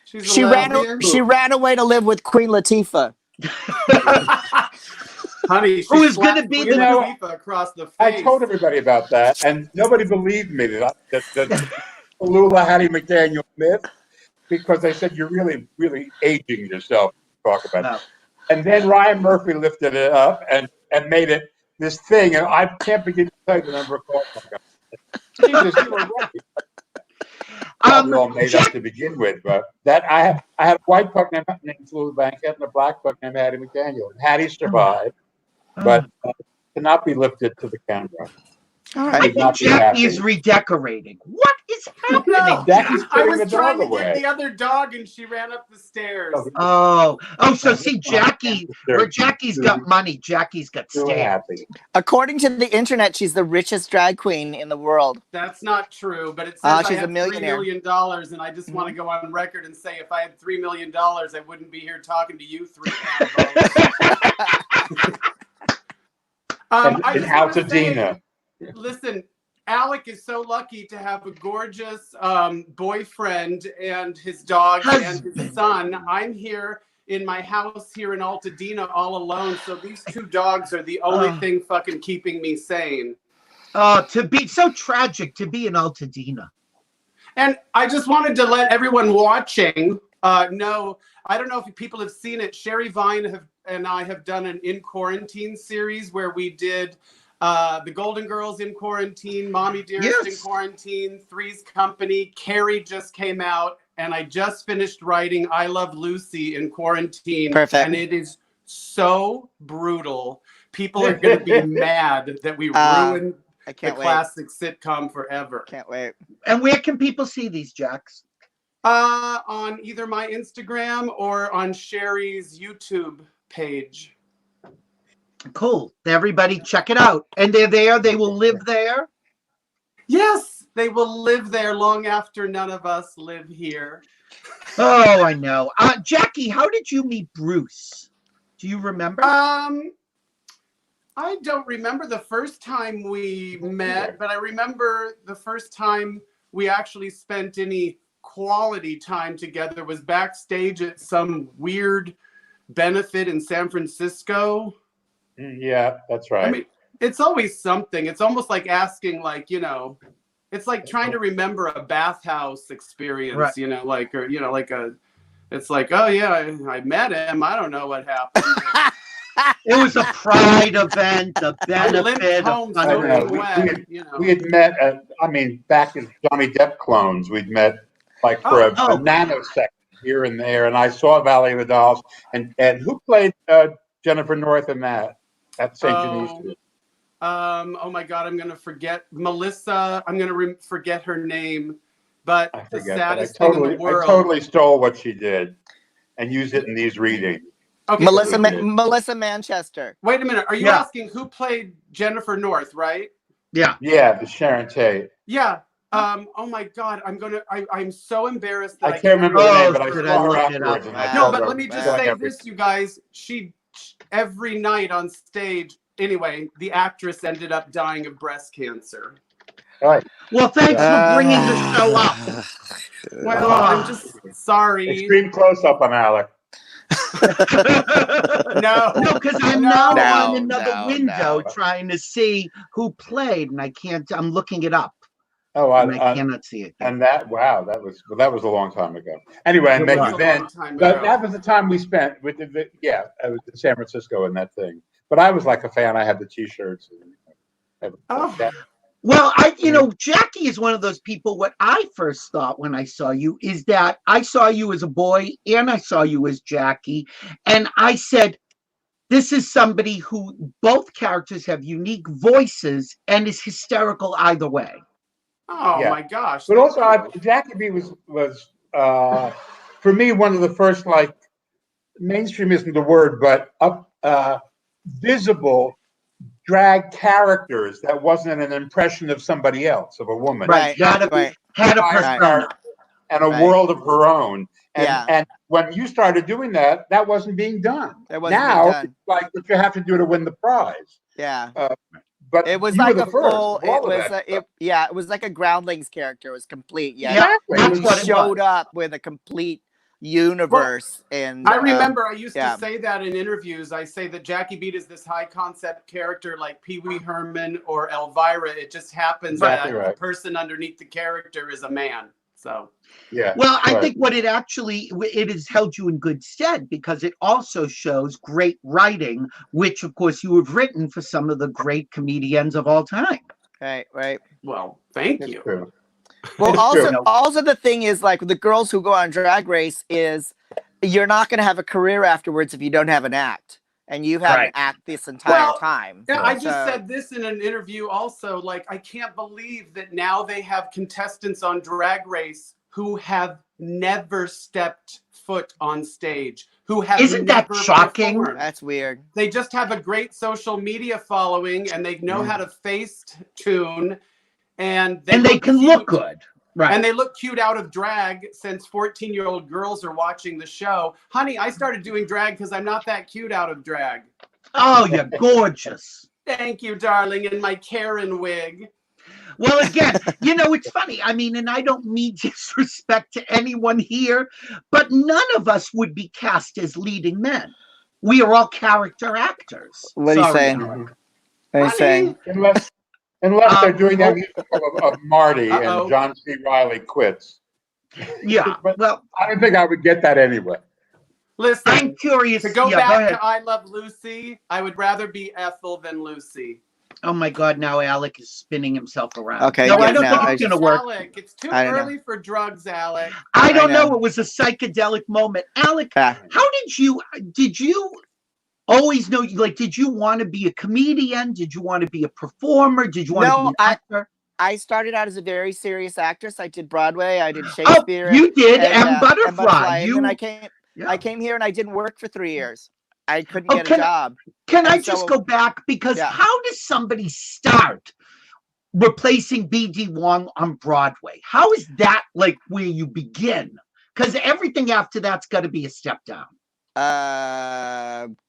She's a She lesbian. ran away to live with Queen Latifah. Honey, she Who is slapped gonna be Queen the- Latifah across the face. I told everybody about that, and nobody believed me that Tallulah Hattie McDaniel myth, because they said you're really, really aging yourself to talk about it. No. And then Ryan Murphy lifted it up and made it this thing, and I can't begin to tell you the number of calls I got. Jesus, you were right. Probably all made up to begin with, but that I had a white puck named Tallulah Bankhead and a black puck named Hattie McDaniel. And Hattie survived, but cannot be lifted to the camera. All I right. Would think not be Jackie is happy. redecorating. What is happening? No, Jackie's I putting was the trying dog to get away. the other dog, and she ran up the stairs. Oh, so see, Jackie, where Jackie's got money, Jackie's got Too stairs. happy. According to the internet, she's the richest drag queen in the world. That's not true, but it says She's I a have $3 millionaire. million, and I just want to go on record and say if I had $3 million, I wouldn't be here talking to you three animals. I In just wanna say, Altadena. listen, Alec is so lucky to have a gorgeous boyfriend and his dog and his son. I'm here in my house here in Altadena all alone, so these two dogs are the only thing fucking keeping me sane. To be so tragic to be in Altadena. And I just wanted to let everyone watching know, I don't know if people have seen it, Sherry Vine and I have done an In Quarantine series where we did the Golden Girls in quarantine, Mommy Dearest in quarantine, Three's Company, Carrie just came out, and I just finished writing I Love Lucy in quarantine. Perfect. And it is so brutal. People are going to be mad that we ruined I the can't wait. classic sitcom forever. Can't wait. And where can people see these, Jacks? On either my Instagram or on Sherry's YouTube page. Cool. Everybody check it out. And they're there. They will live there. Yes, they will live there long after none of us live here. Oh, I know. Jackie, how did you meet Bruce? Do you remember? I don't remember the first time we met, but I remember the first time we actually spent any quality time together was backstage at some weird benefit in San Francisco. Yeah, that's right. I mean, it's always something. It's almost like asking, like, you know, it's like trying to remember a bathhouse experience, Right. you know, like, or, you know, like it's like, oh yeah, I met him. I don't know what happened. It was a pride event, a benefit. home I know. soaking wet, you know. We had met back as Johnny Depp clones. We'd met like for a nanosecond here and there, and I saw Valley of the Dolls. And who played Jennifer North in that at St. Denis? Oh my God, I'm gonna forget Melissa. I'm gonna forget her name, but the saddest thing in the world. I totally stole what she did and used it in these readings. Okay, Melissa Manchester. Wait a minute. Are you asking who played Jennifer North, right? Yeah. Yeah, the Sharon Tate. Yeah. Oh my God. I'm so embarrassed that I can't remember the name, but I did saw I her look it afterwards. up? And I No, told but her let me just telling say everything. this, you guys. She every night on stage. Anyway, the actress ended up dying of breast cancer. All right. Well, thanks for bringing the show up. Well, I'm just sorry. Extreme close up on Alec. No, because I'm now on No, another window trying to see who played, and I can't. I'm looking it up. Oh, and I cannot see it. And that was a long time ago. Anyway, It was. that was the time we spent with it was in San Francisco and that thing. But I was like a fan. I had the T-shirts. And Well, Jackie is one of those people. What I first thought when I saw you is that I saw you as a boy and I saw you as Jackie. And I said, this is somebody who both characters have unique voices and is hysterical either way. Oh my gosh. But also, Jackie Beat was for me, one of the first, like, mainstream isn't the word, but visible drag characters that wasn't an impression of somebody else, of a woman. Right. Had a persona. And a world of her own. And when you started doing that, that wasn't being done. It wasn't now, being done. it's like what you have to do to win the prize. Yeah. But it was you like were the a first full. of all It of was. that It was like a Groundlings character. It was complete. Yeah. Exactly. That's He what it showed was. up with a complete universe. And I remember I used yeah. to say that in interviews. I say that Jackie Beat is this high concept character like Pee Wee Herman or Elvira. It just happens Exactly that right. the person underneath the character is a man. So Yeah. Well, I right. think what it has held you in good stead because it also shows great writing, which of course you have written for some of the great comedians of all time. Right. Right. well, thank It's you. true. Well, It's true. also the thing is, like, the girls who go on Drag Race is you're not going to have a career afterwards if you don't have an act, and you've had an act this entire time. Yeah, I just said this in an interview also. Like, I can't believe that now they have contestants on Drag Race who have never stepped foot on stage, who have Isn't that never shocking? performed. That's weird. They just have a great social media following, and they know how to face tune, and they can cute. look good. Right. And they look cute out of drag since 14-year-old girls are watching the show. Honey, I started doing drag because I'm not that cute out of drag. Oh, you're gorgeous. Thank you, darling, in my Karen wig. Well, again, it's funny. I mean, and I don't mean disrespect to anyone here, but none of us would be cast as leading men. We are all character actors. What are you Sorry, saying? Alec. What are you saying? Unless they're doing that musical of Marty Uh-oh. and John C. Reilly quits. Yeah. But Well, I don't think I would get that anyway. Listen, I'm curious. to go yeah, back go ahead. to I Love Lucy, I would rather be Ethel than Lucy. Oh my God! Now Alec is spinning himself around. Okay, no, yeah, I don't no, think I it's going to just- work. Alec, it's too I don't know. early for drugs, Alec. I don't know. know. It was a psychedelic moment. Alec, Yeah. how did you always know? Like, did you want to be a comedian? Did you want to be a performer? Did you want to be an actor? I started out as a very serious actress. I did Broadway. I did Shakespeare. Oh, you did, and and Butterfly. And then I came here and I didn't work for 3 years. I couldn't get a job. Can I And just so- go back? Because Yeah. how does somebody start replacing B.D. Wong on Broadway? How is that like where you begin? Because everything after that's got to be a step down.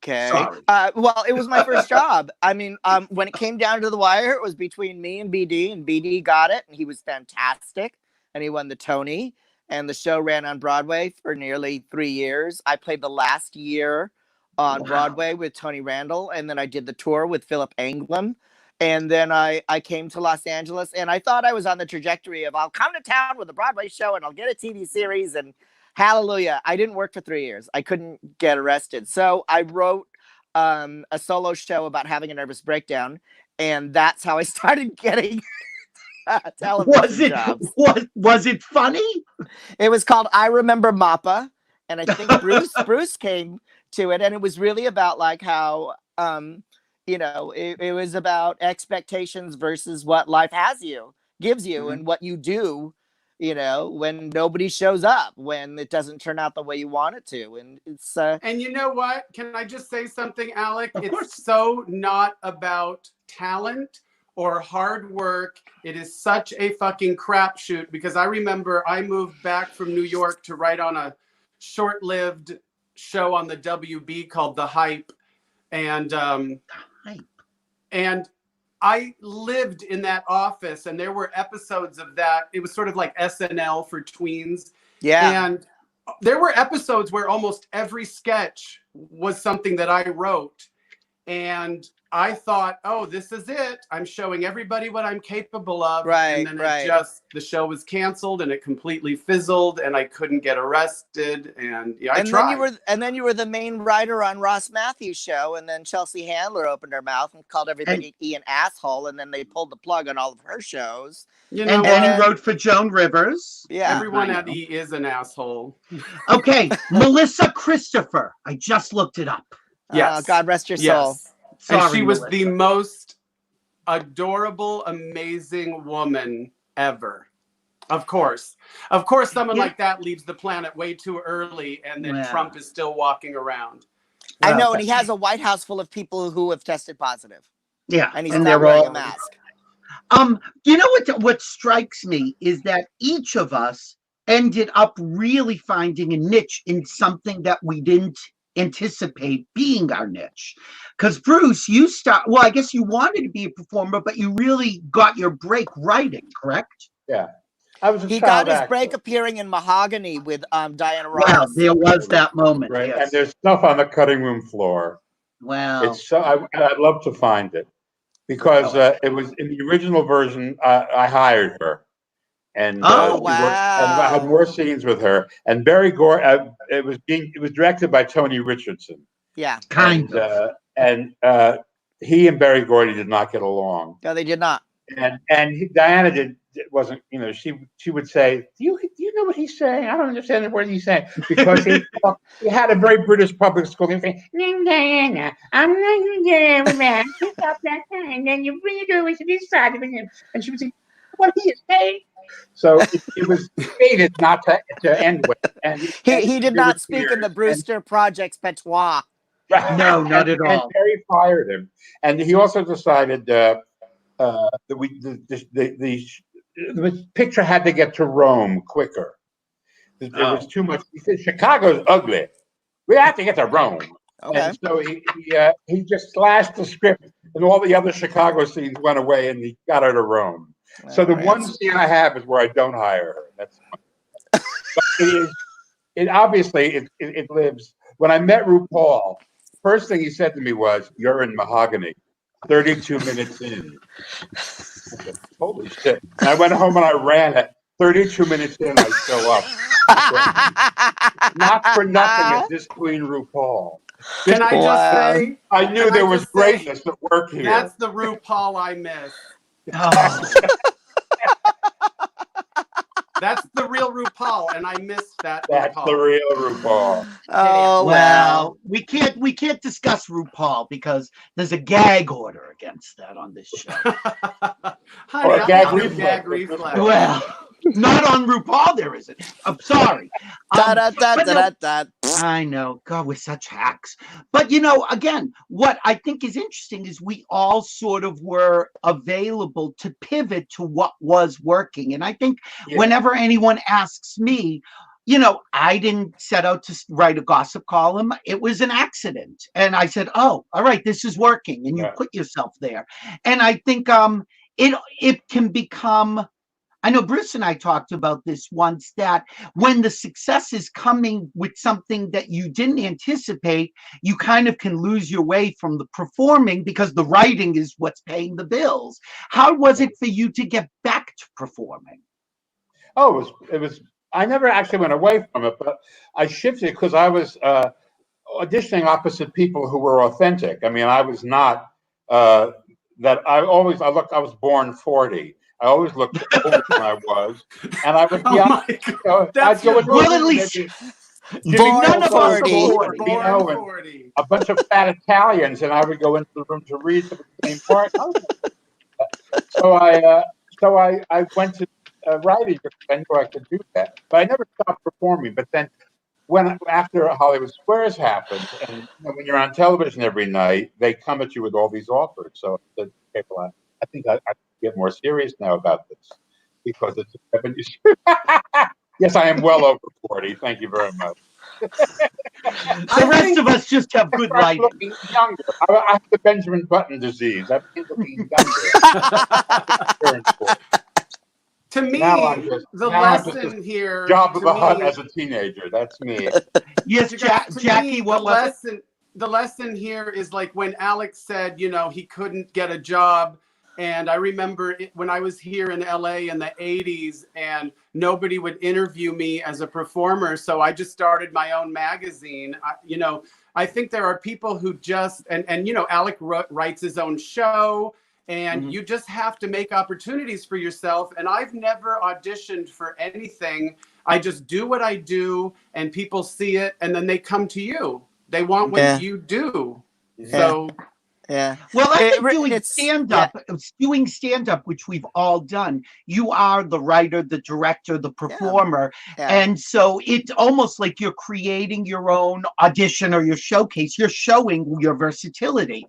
Okay. Sorry. Well, it was my first job. I mean, when it came down to the wire, it was between me and BD got it, and he was fantastic, and he won the Tony, and the show ran on Broadway for nearly 3 years. I played the last year on Broadway with Tony Randall, and then I did the tour with Philip Anglem, and then I came to Los Angeles, and I thought I was on the trajectory of I'll come to town with a Broadway show, and I'll get a TV series, and hallelujah. I didn't work for 3 years. I couldn't get arrested. So I wrote a solo show about having a nervous breakdown. And that's how I started getting television jobs. Was it funny? It was called I Remember Mapa. And I think Bruce came to it. And it was really about like how, it was about expectations versus what life gives you and what you do. When nobody shows up, when it doesn't turn out the way you want it to. And it's And you know what? Can I just say something, Alec? Of course. It's so not about talent or hard work. It is such a fucking crapshoot because I remember I moved back from New York to write on a short-lived show on the WB called The Hype. And I lived in that office, and there were episodes of that. It was sort of like SNL for tweens. yeah. And there were episodes where almost every sketch was something that I wrote. And I thought, oh, this is it. I'm showing everybody what I'm capable of. Right, and then the show was canceled and it completely fizzled and I couldn't get arrested. And yeah, I tried. Then you were the main writer on Ross Matthews' show, and then Chelsea Handler opened her mouth and called everybody an asshole, and then they pulled the plug on all of her shows. You know, And then you wrote for Joan Rivers. Yeah. everyone I at know. E is an asshole. Okay, Melissa Christopher. I just looked it up. Yes. God rest your soul. Yes. Sorry, And she was Melissa. the most adorable, amazing woman ever. Of course, someone like that leaves the planet way too early, and then Yeah. Trump is still walking around. I know, and he has a White House full of people who have tested positive, Yeah, and he's and not they're wearing all. a mask. You know what strikes me is that each of us, ended up really finding a niche in something that we didn't anticipate being our niche. Because Bruce, I guess you wanted to be a performer, but you really got your break writing, correct? Yeah. I was a He child got his actor. break appearing in Mahogany with Diana Ross. Well, there was that moment. Right. Yes. And there's stuff on the cutting room floor. Wow. It's so I'd love to find it because it was in the original version. I hired her, and wow! And I had more scenes with her. And Barry Gore. It was directed by Tony Richardson. Yeah, kind of. And he and Barry Gordy did not get along. No, they did not. And Diana wasn't. You know, she would say, "Do you know what he's saying? I don't understand the word he's saying," because he had a very British public school. He saying, "Diana, I'm not going to with that. Pick up that thing, and then you bring it over to this side of him." And she would say, "What he is saying?" So it was fated not to end with. And he did not speak in the Brewster Project's patois. Right. No, not at all. And Barry fired him, and he also decided that the picture had to get to Rome quicker. There was too much. He said, "Chicago's ugly. We have to get to Rome." Okay. And so he just slashed the script, and all the other Chicago scenes went away, and he got her to Rome. So the one scene I have is where I don't hire her. That's but it obviously lives. When I met RuPaul, first thing he said to me was, "You're in Mahogany, 32 minutes in." I said, "Holy shit." And I went home and I ran it. 32 minutes in, I show up. Not for nothing is this Queen RuPaul. Can I just say? I knew there was greatness at work here. That's the RuPaul I miss. Oh. That's the real RuPaul, and I miss that. That's RuPaul. the real RuPaul. Oh well, we can't discuss RuPaul because there's a gag order against that on this show. Honey, Or a gag reflex. Well, not on RuPaul, there isn't. I'm sorry. I know. God, we're such hacks. But, again, what I think is interesting is we all sort of were available to pivot to what was working. And I think whenever anyone asks me, I didn't set out to write a gossip column. It was an accident. And I said, oh, all right, this is working. And you put yourself there. And I think it can become... I know Bruce and I talked about this once, that when the success is coming with something that you didn't anticipate, you kind of can lose your way from the performing because the writing is what's paying the bills. How was it for you to get back to performing? Oh, it was. I never actually went away from it, but I shifted because I was auditioning opposite people who were authentic. I mean, I was not I was born 40. I always looked older than I was, and I would be I'd go well, at least none of us are born 40. A bunch of fat Italians, and I would go into the room to read for the same part. So I went to writing because I knew I could do that, but I never stopped performing. But then, after Hollywood Squares happened, and when you're on television every night, they come at you with all these offers. So the people, I think I get more serious now about this because it's a revenue. Yes, I am well over 40. Thank you very much. The rest of us just have good lighting. Looking younger. I have the Benjamin Button disease. I've been looking younger. To me, the lesson here. Job of a hut as a teenager. That's me. Yes, Jackie. What lesson? The lesson here is like when Alex said, he couldn't get a job. And I remember when I was here in LA in the 80s and nobody would interview me as a performer. So I just started my own magazine. I think there are people who just, and Alec writes his own show, and you just have to make opportunities for yourself. And I've never auditioned for anything. I just do what I do and people see it and then they come to you. They want what you do. So... Yeah. Well, I think doing stand-up, which we've all done, you are the writer, the director, the performer. Yeah. And so it's almost like you're creating your own audition or your showcase. You're showing your versatility.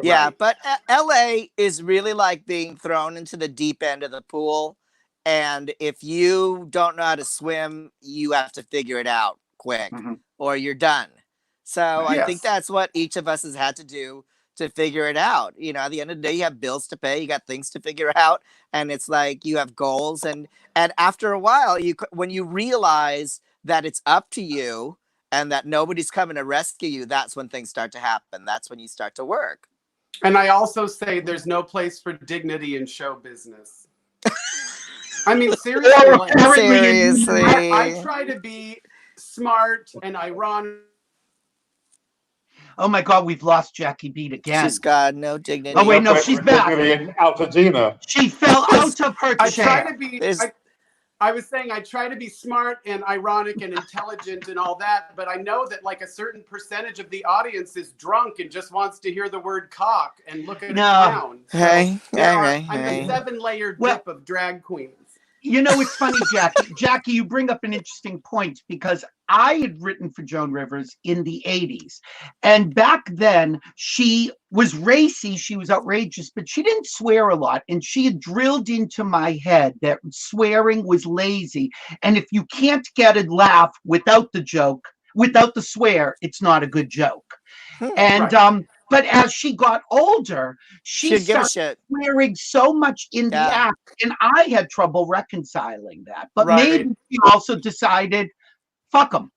Yeah, but LA is really like being thrown into the deep end of the pool. And if you don't know how to swim, you have to figure it out quick or you're done. So I think that's what each of us has had to do to figure it out. You know, at the end of the day, you have bills to pay, you got things to figure out, and it's like you have goals. And after a while, when you realize that it's up to you and that nobody's coming to rescue you, that's when things start to happen. That's when you start to work. And I also say there's no place for dignity in show business. I mean, seriously. Seriously. I try to be smart and ironic. Oh my God, we've lost Jackie Beat again. She's got no dignity. Oh wait, no, she's back. In Altadena. She fell out of her I chair. try to be. I was saying I try to be smart and ironic and intelligent and all that, but I know that like a certain percentage of the audience is drunk and just wants to hear the word cock and look at a clown. So I'm a 7-layer dip of drag queens. You know, it's funny, Jackie. Jackie, you bring up an interesting point because I had written for Joan Rivers in the 80s. And back then, she was racy, she was outrageous, but she didn't swear a lot. And she had drilled into my head that swearing was lazy. And if you can't get a laugh without the joke, without the swear, it's not a good joke. And but as she got older, she started swearing so much in the act, and I had trouble reconciling that. But maybe she also decided, fuck them.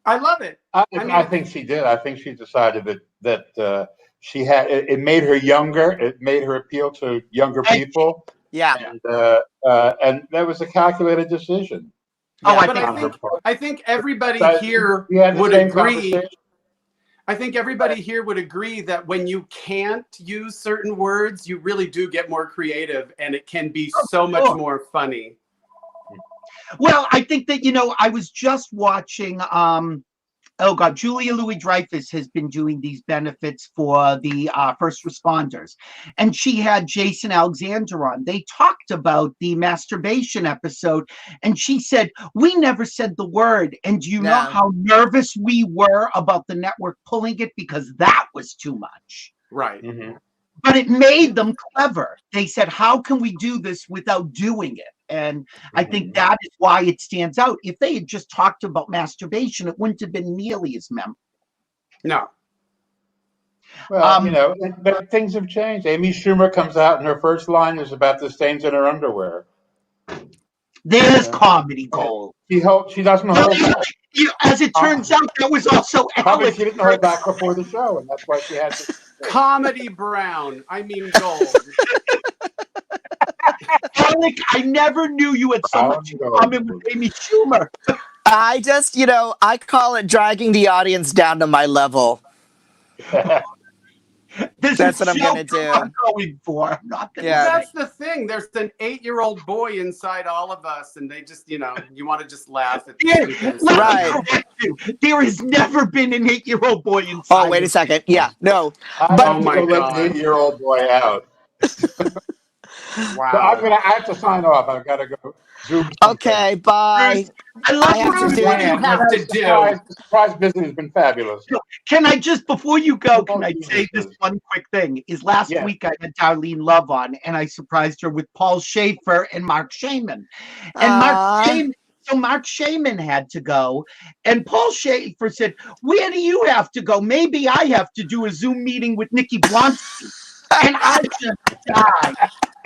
I love it. I think she did. I think she decided that she had it made her younger. It made her appeal to younger people. Yeah, and that was a calculated decision. I think everybody here would agree. I think everybody here would agree that when you can't use certain words, you really do get more creative and it can be so much more funny. Well, I think that, you know, I was just watching, Julia Louis-Dreyfus has been doing these benefits for the first responders. And she had Jason Alexander on. They talked about the masturbation episode. And she said, we never said the word. And do you know how nervous we were about the network pulling it? Because that was too much. Right. But it made them clever. They said, how can we do this without doing it? And I think that is why it stands out. If they had just talked about masturbation, it wouldn't have been nearly as memorable. No. Well, you know, but things have changed. Amy Schumer comes out and her first line is about the stains in her underwear. There's comedy gold. She doesn't hold back. As it turns out, that was also Alec. She didn't hold back before the show, and that's why she had to. Comedy brown. I mean gold. Alec, I never knew you had so much in common with Amy Schumer. I just, you know, I call it dragging the audience down to my level. That's what I'm going to do. I'm going for. I'm not going to. That's the thing. There's an 8-year-old boy inside all of us, and they just, you know, you want to just laugh at right. There has never been an 8-year-old boy inside. Oh, wait a second. Yeah, no. Oh my God. Let the 8-year-old boy out. Wow. So I have to sign off. I've got to go. Zoom. Okay, bye. I love what you have to do. The surprise visit has been fabulous. Can I just, before you go, can I say this one quick thing? Is last week I had Darlene Love on, and I surprised her with Paul Schaefer and Mark Shaman. And Mark Shaman had to go, and Paul Schaefer said, where do you have to go? Maybe I have to do a Zoom meeting with Nikki Blonsky. And I just died.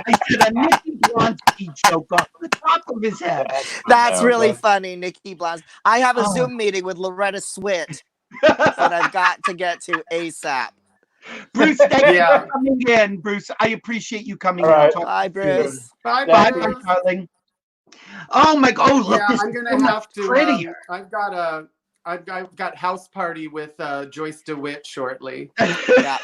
I said a Nikki Blonsky joke off the top of his head. That's really funny, Nikki Blonsky. I have a Zoom meeting with Loretta Swit that I've got to get to ASAP. Bruce, thank you for coming in, Bruce. I appreciate you coming in. Bye, Bruce. Bye, Bruce. Darling. Oh my God! Oh, look, this I'm gonna have to. I've got house party with Joyce DeWitt shortly. Yeah.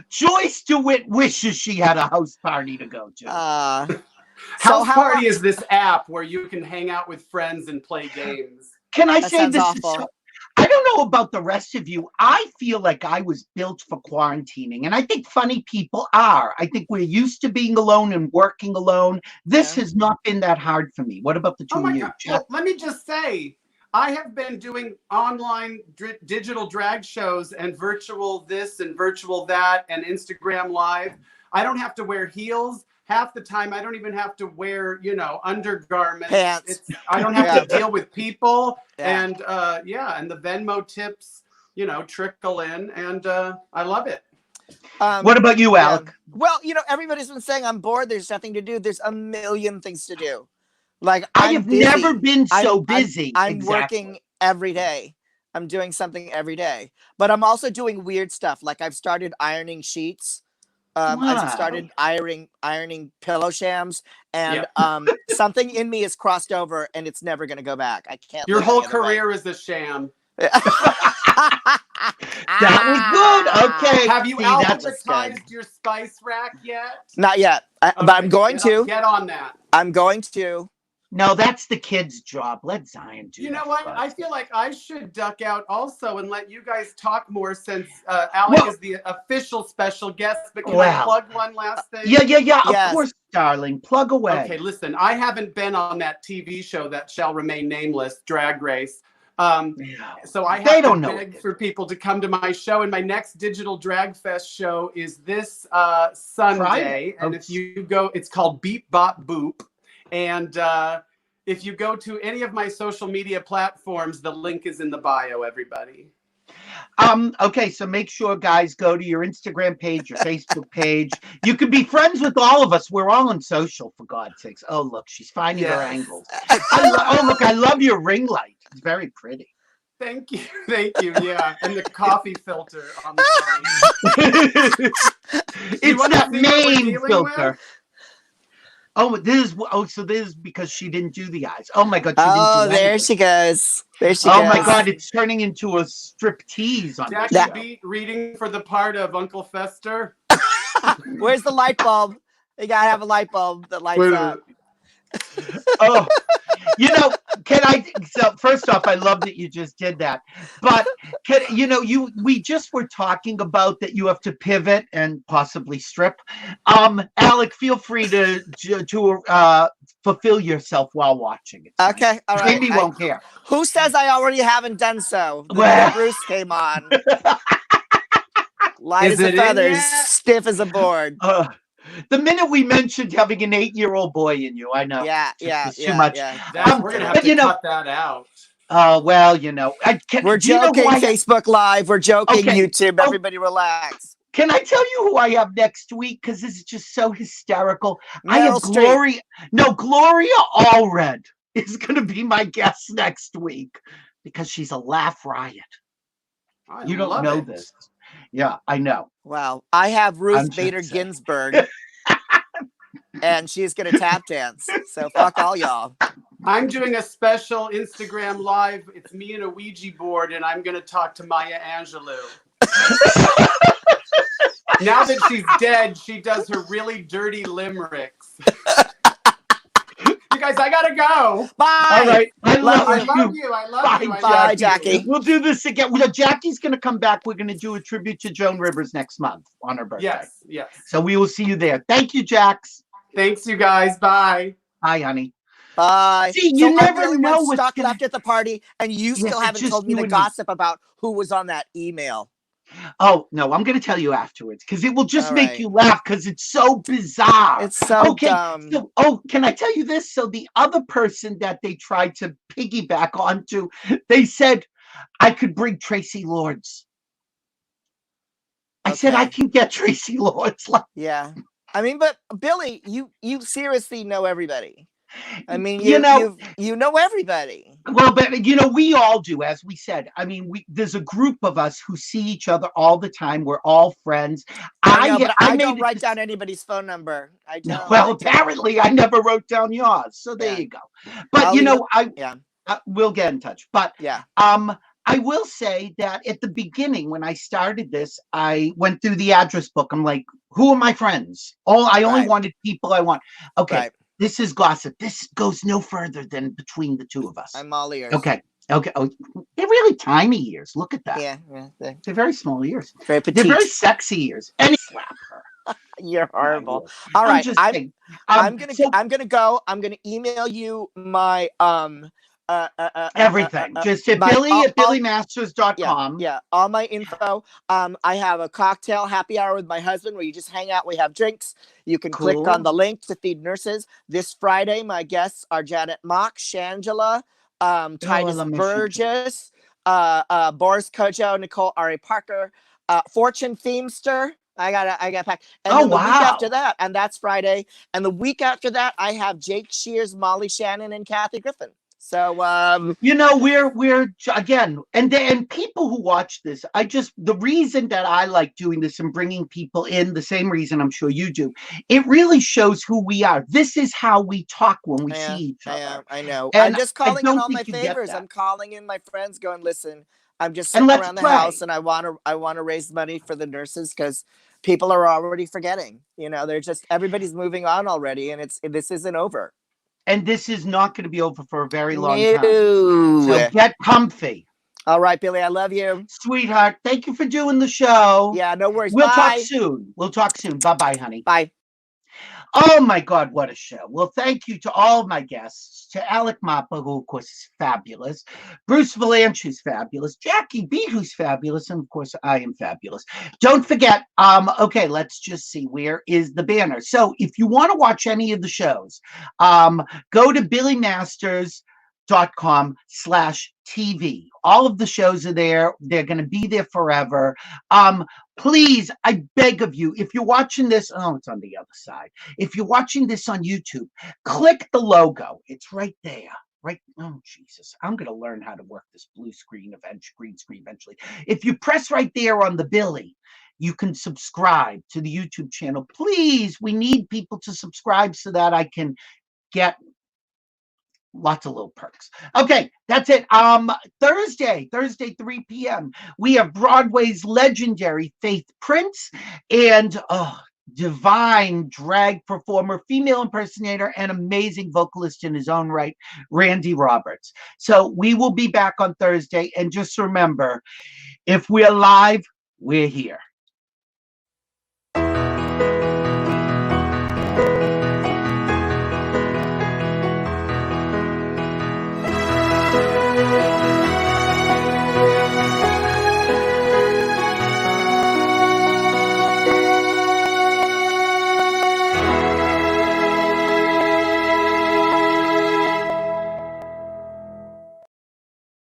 Joyce DeWitt wishes she had a house party to go to. House party is this app where you can hang out with friends and play games. Can I say this? I don't know about the rest of you. I feel like I was built for quarantining, and I think funny people are. I think we're used to being alone and working alone. This has not been that hard for me. What about the two of you? Well, let me just say, I have been doing online digital drag shows and virtual this and virtual that and Instagram Live. I don't have to wear heels, half the time I don't even have to wear, undergarments. Pants. I don't have to deal with people. Yeah. And and the Venmo tips, trickle in, and I love it. What about you, Alec? Well, everybody's been saying I'm bored. There's nothing to do. There's a million things to do. Like I have never been so busy. I'm working every day. I'm doing something every day, but I'm also doing weird stuff. Like I've started ironing sheets. I've started ironing pillow shams, and something in me is crossed over, and it's never going to go back. I can't. Your whole career is a sham. That was good. Okay. Have you alphabetized your spice rack yet? Not yet, but I'm going to. Get on that. I'm going to. No, that's the kid's job. Let Zion do. You know what? I feel like I should duck out also and let you guys talk more, since Alec is the official special guest. But can I plug one last thing? Yeah. Of course, darling. Plug away. Okay, listen. I haven't been on that TV show that shall remain nameless, Drag Race. So I have to beg for people to come to my show, and my next digital drag fest show is this Sunday. And if you go, it's called Beep Bop Boop. And if you go to any of my social media platforms, the link is in the bio, everybody. Okay, so make sure, guys, go to your Instagram page, your Facebook page. You can be friends with all of us. We're all on social, for God's sakes. Oh, look, she's finding her angles. Look, I love your ring light. It's very pretty. Thank you. Yeah, and the coffee filter on the side. It's that main filter. Oh, so this is because she didn't do the eyes. Oh my God! There she goes. Oh my God! It's turning into a striptease on Jackie Beat reading for the part of Uncle Fester. Where's the light bulb? You gotta have a light bulb that lights up. Oh, so first off, I love that you just did that. But we just were talking about that you have to pivot and possibly strip. Alec, feel free to fulfill yourself while watching it. Okay, all right. Maybe won't care. Who says I already haven't done so? Bruce came on. Light as a feather, stiff as a board. The minute we mentioned having an 8-year-old boy in you, I know. Yeah. Too much. We're gonna have to cut that out. Well, we're joking. Facebook Live. We're joking. Okay. YouTube. Everybody relax. Can I tell you who I have next week? Because this is just so hysterical. I have Gloria. No, Gloria Allred is going to be my guest next week because she's a laugh riot. You don't know this. Yeah, I know. Wow. I have Ruth Bader Ginsburg, and she's going to tap dance. So fuck all y'all. I'm doing a special Instagram Live. It's me and a Ouija board, and I'm going to talk to Maya Angelou. Now that she's dead, she does her really dirty limericks. You guys, I gotta go. Bye. All right. I love you. I love Bye, you. Bye, Jackie. We'll do this again. Jackie's going to come back. We're going to do a tribute to Joan Rivers next month on her birthday. Yes. So we will see you there. Thank you, Jax. Thanks, you guys. Bye. Bye, honey. Bye. See, you never know what's stuck left at the party, and you still haven't told me the gossip about who was on that email. Oh, no, I'm going to tell you afterwards because it will just make you laugh because it's so bizarre. It's so dumb. So, can I tell you this? So the other person that they tried to piggyback onto, they said, I could bring Tracy Lords. I said, I can get Tracy Lords. Yeah. I mean, but Billy, you seriously know everybody. I mean, you know everybody. Well, but we all do, as we said. I mean, there's a group of us who see each other all the time. We're all friends. I don't write down anybody's phone number. I don't. Well, apparently, I never wrote down yours. So there you go. But we'll get in touch. But I will say that at the beginning, when I started this, I went through the address book. I'm like, who are my friends? I only wanted people I want. Okay. Right. This is gossip. This goes no further than between the two of us. I'm all ears. Okay. Oh, they're really tiny ears. Look at that. Yeah. They're very small ears. Very petite. They're very sexy ears. And slap her. You're horrible. All right. I'm gonna go. I'm gonna email you my Everything. Just at billymasters.com. Yeah, all my info. I have a cocktail happy hour with my husband where you just hang out. We have drinks. You can click on the link to feed nurses. This Friday, my guests are Janet Mock, Shangela, Titus Burgess, Boris Kojo, Nicole Ari Parker, Fortune Themester. I got packed. And then the week after that, and that's Friday. And the week after that, I have Jake Shears, Molly Shannon, and Kathy Griffin. So you know, we're again, and people who watch this, the reason that I like doing this and bringing people in, the same reason I'm sure you do, it really shows who we are. This is how we talk when we see each other. I know. And I'm just calling in all my favors. I'm calling in my friends, going, listen, I'm just sitting around the house, and I want to raise money for the nurses because people are already forgetting. You know, everybody's moving on already, and this isn't over. And this is not going to be over for a very long time. So get comfy. All right, Billy, I love you. Sweetheart, thank you for doing the show. Yeah, no worries. We'll talk soon. Bye-bye, honey. Bye. Oh, my God, what a show. Well, thank you to all my guests, to Alec Mapa, who, of course, is fabulous, Bruce Vilanch, who's fabulous, Jackie Beat, who's fabulous, and, of course, I am fabulous. Don't forget, okay, let's just see, where is the banner? So if you want to watch any of the shows, go to billymasters.com/TV. All of the shows are there. They're going to be there forever. Please, I beg of you, if you're watching this, it's on the other side. If you're watching this on YouTube, click the logo. It's right there. Right. Oh, Jesus. I'm going to learn how to work this green screen eventually. If you press right there on the Billy, you can subscribe to the YouTube channel. Please, we need people to subscribe so that I can get lots of little perks. Okay, that's it. Thursday, 3 p.m. We have Broadway's legendary Faith Prince and divine drag performer, female impersonator, and amazing vocalist in his own right, Randy Roberts. So we will be back on Thursday. And just remember, if we're live, we're here.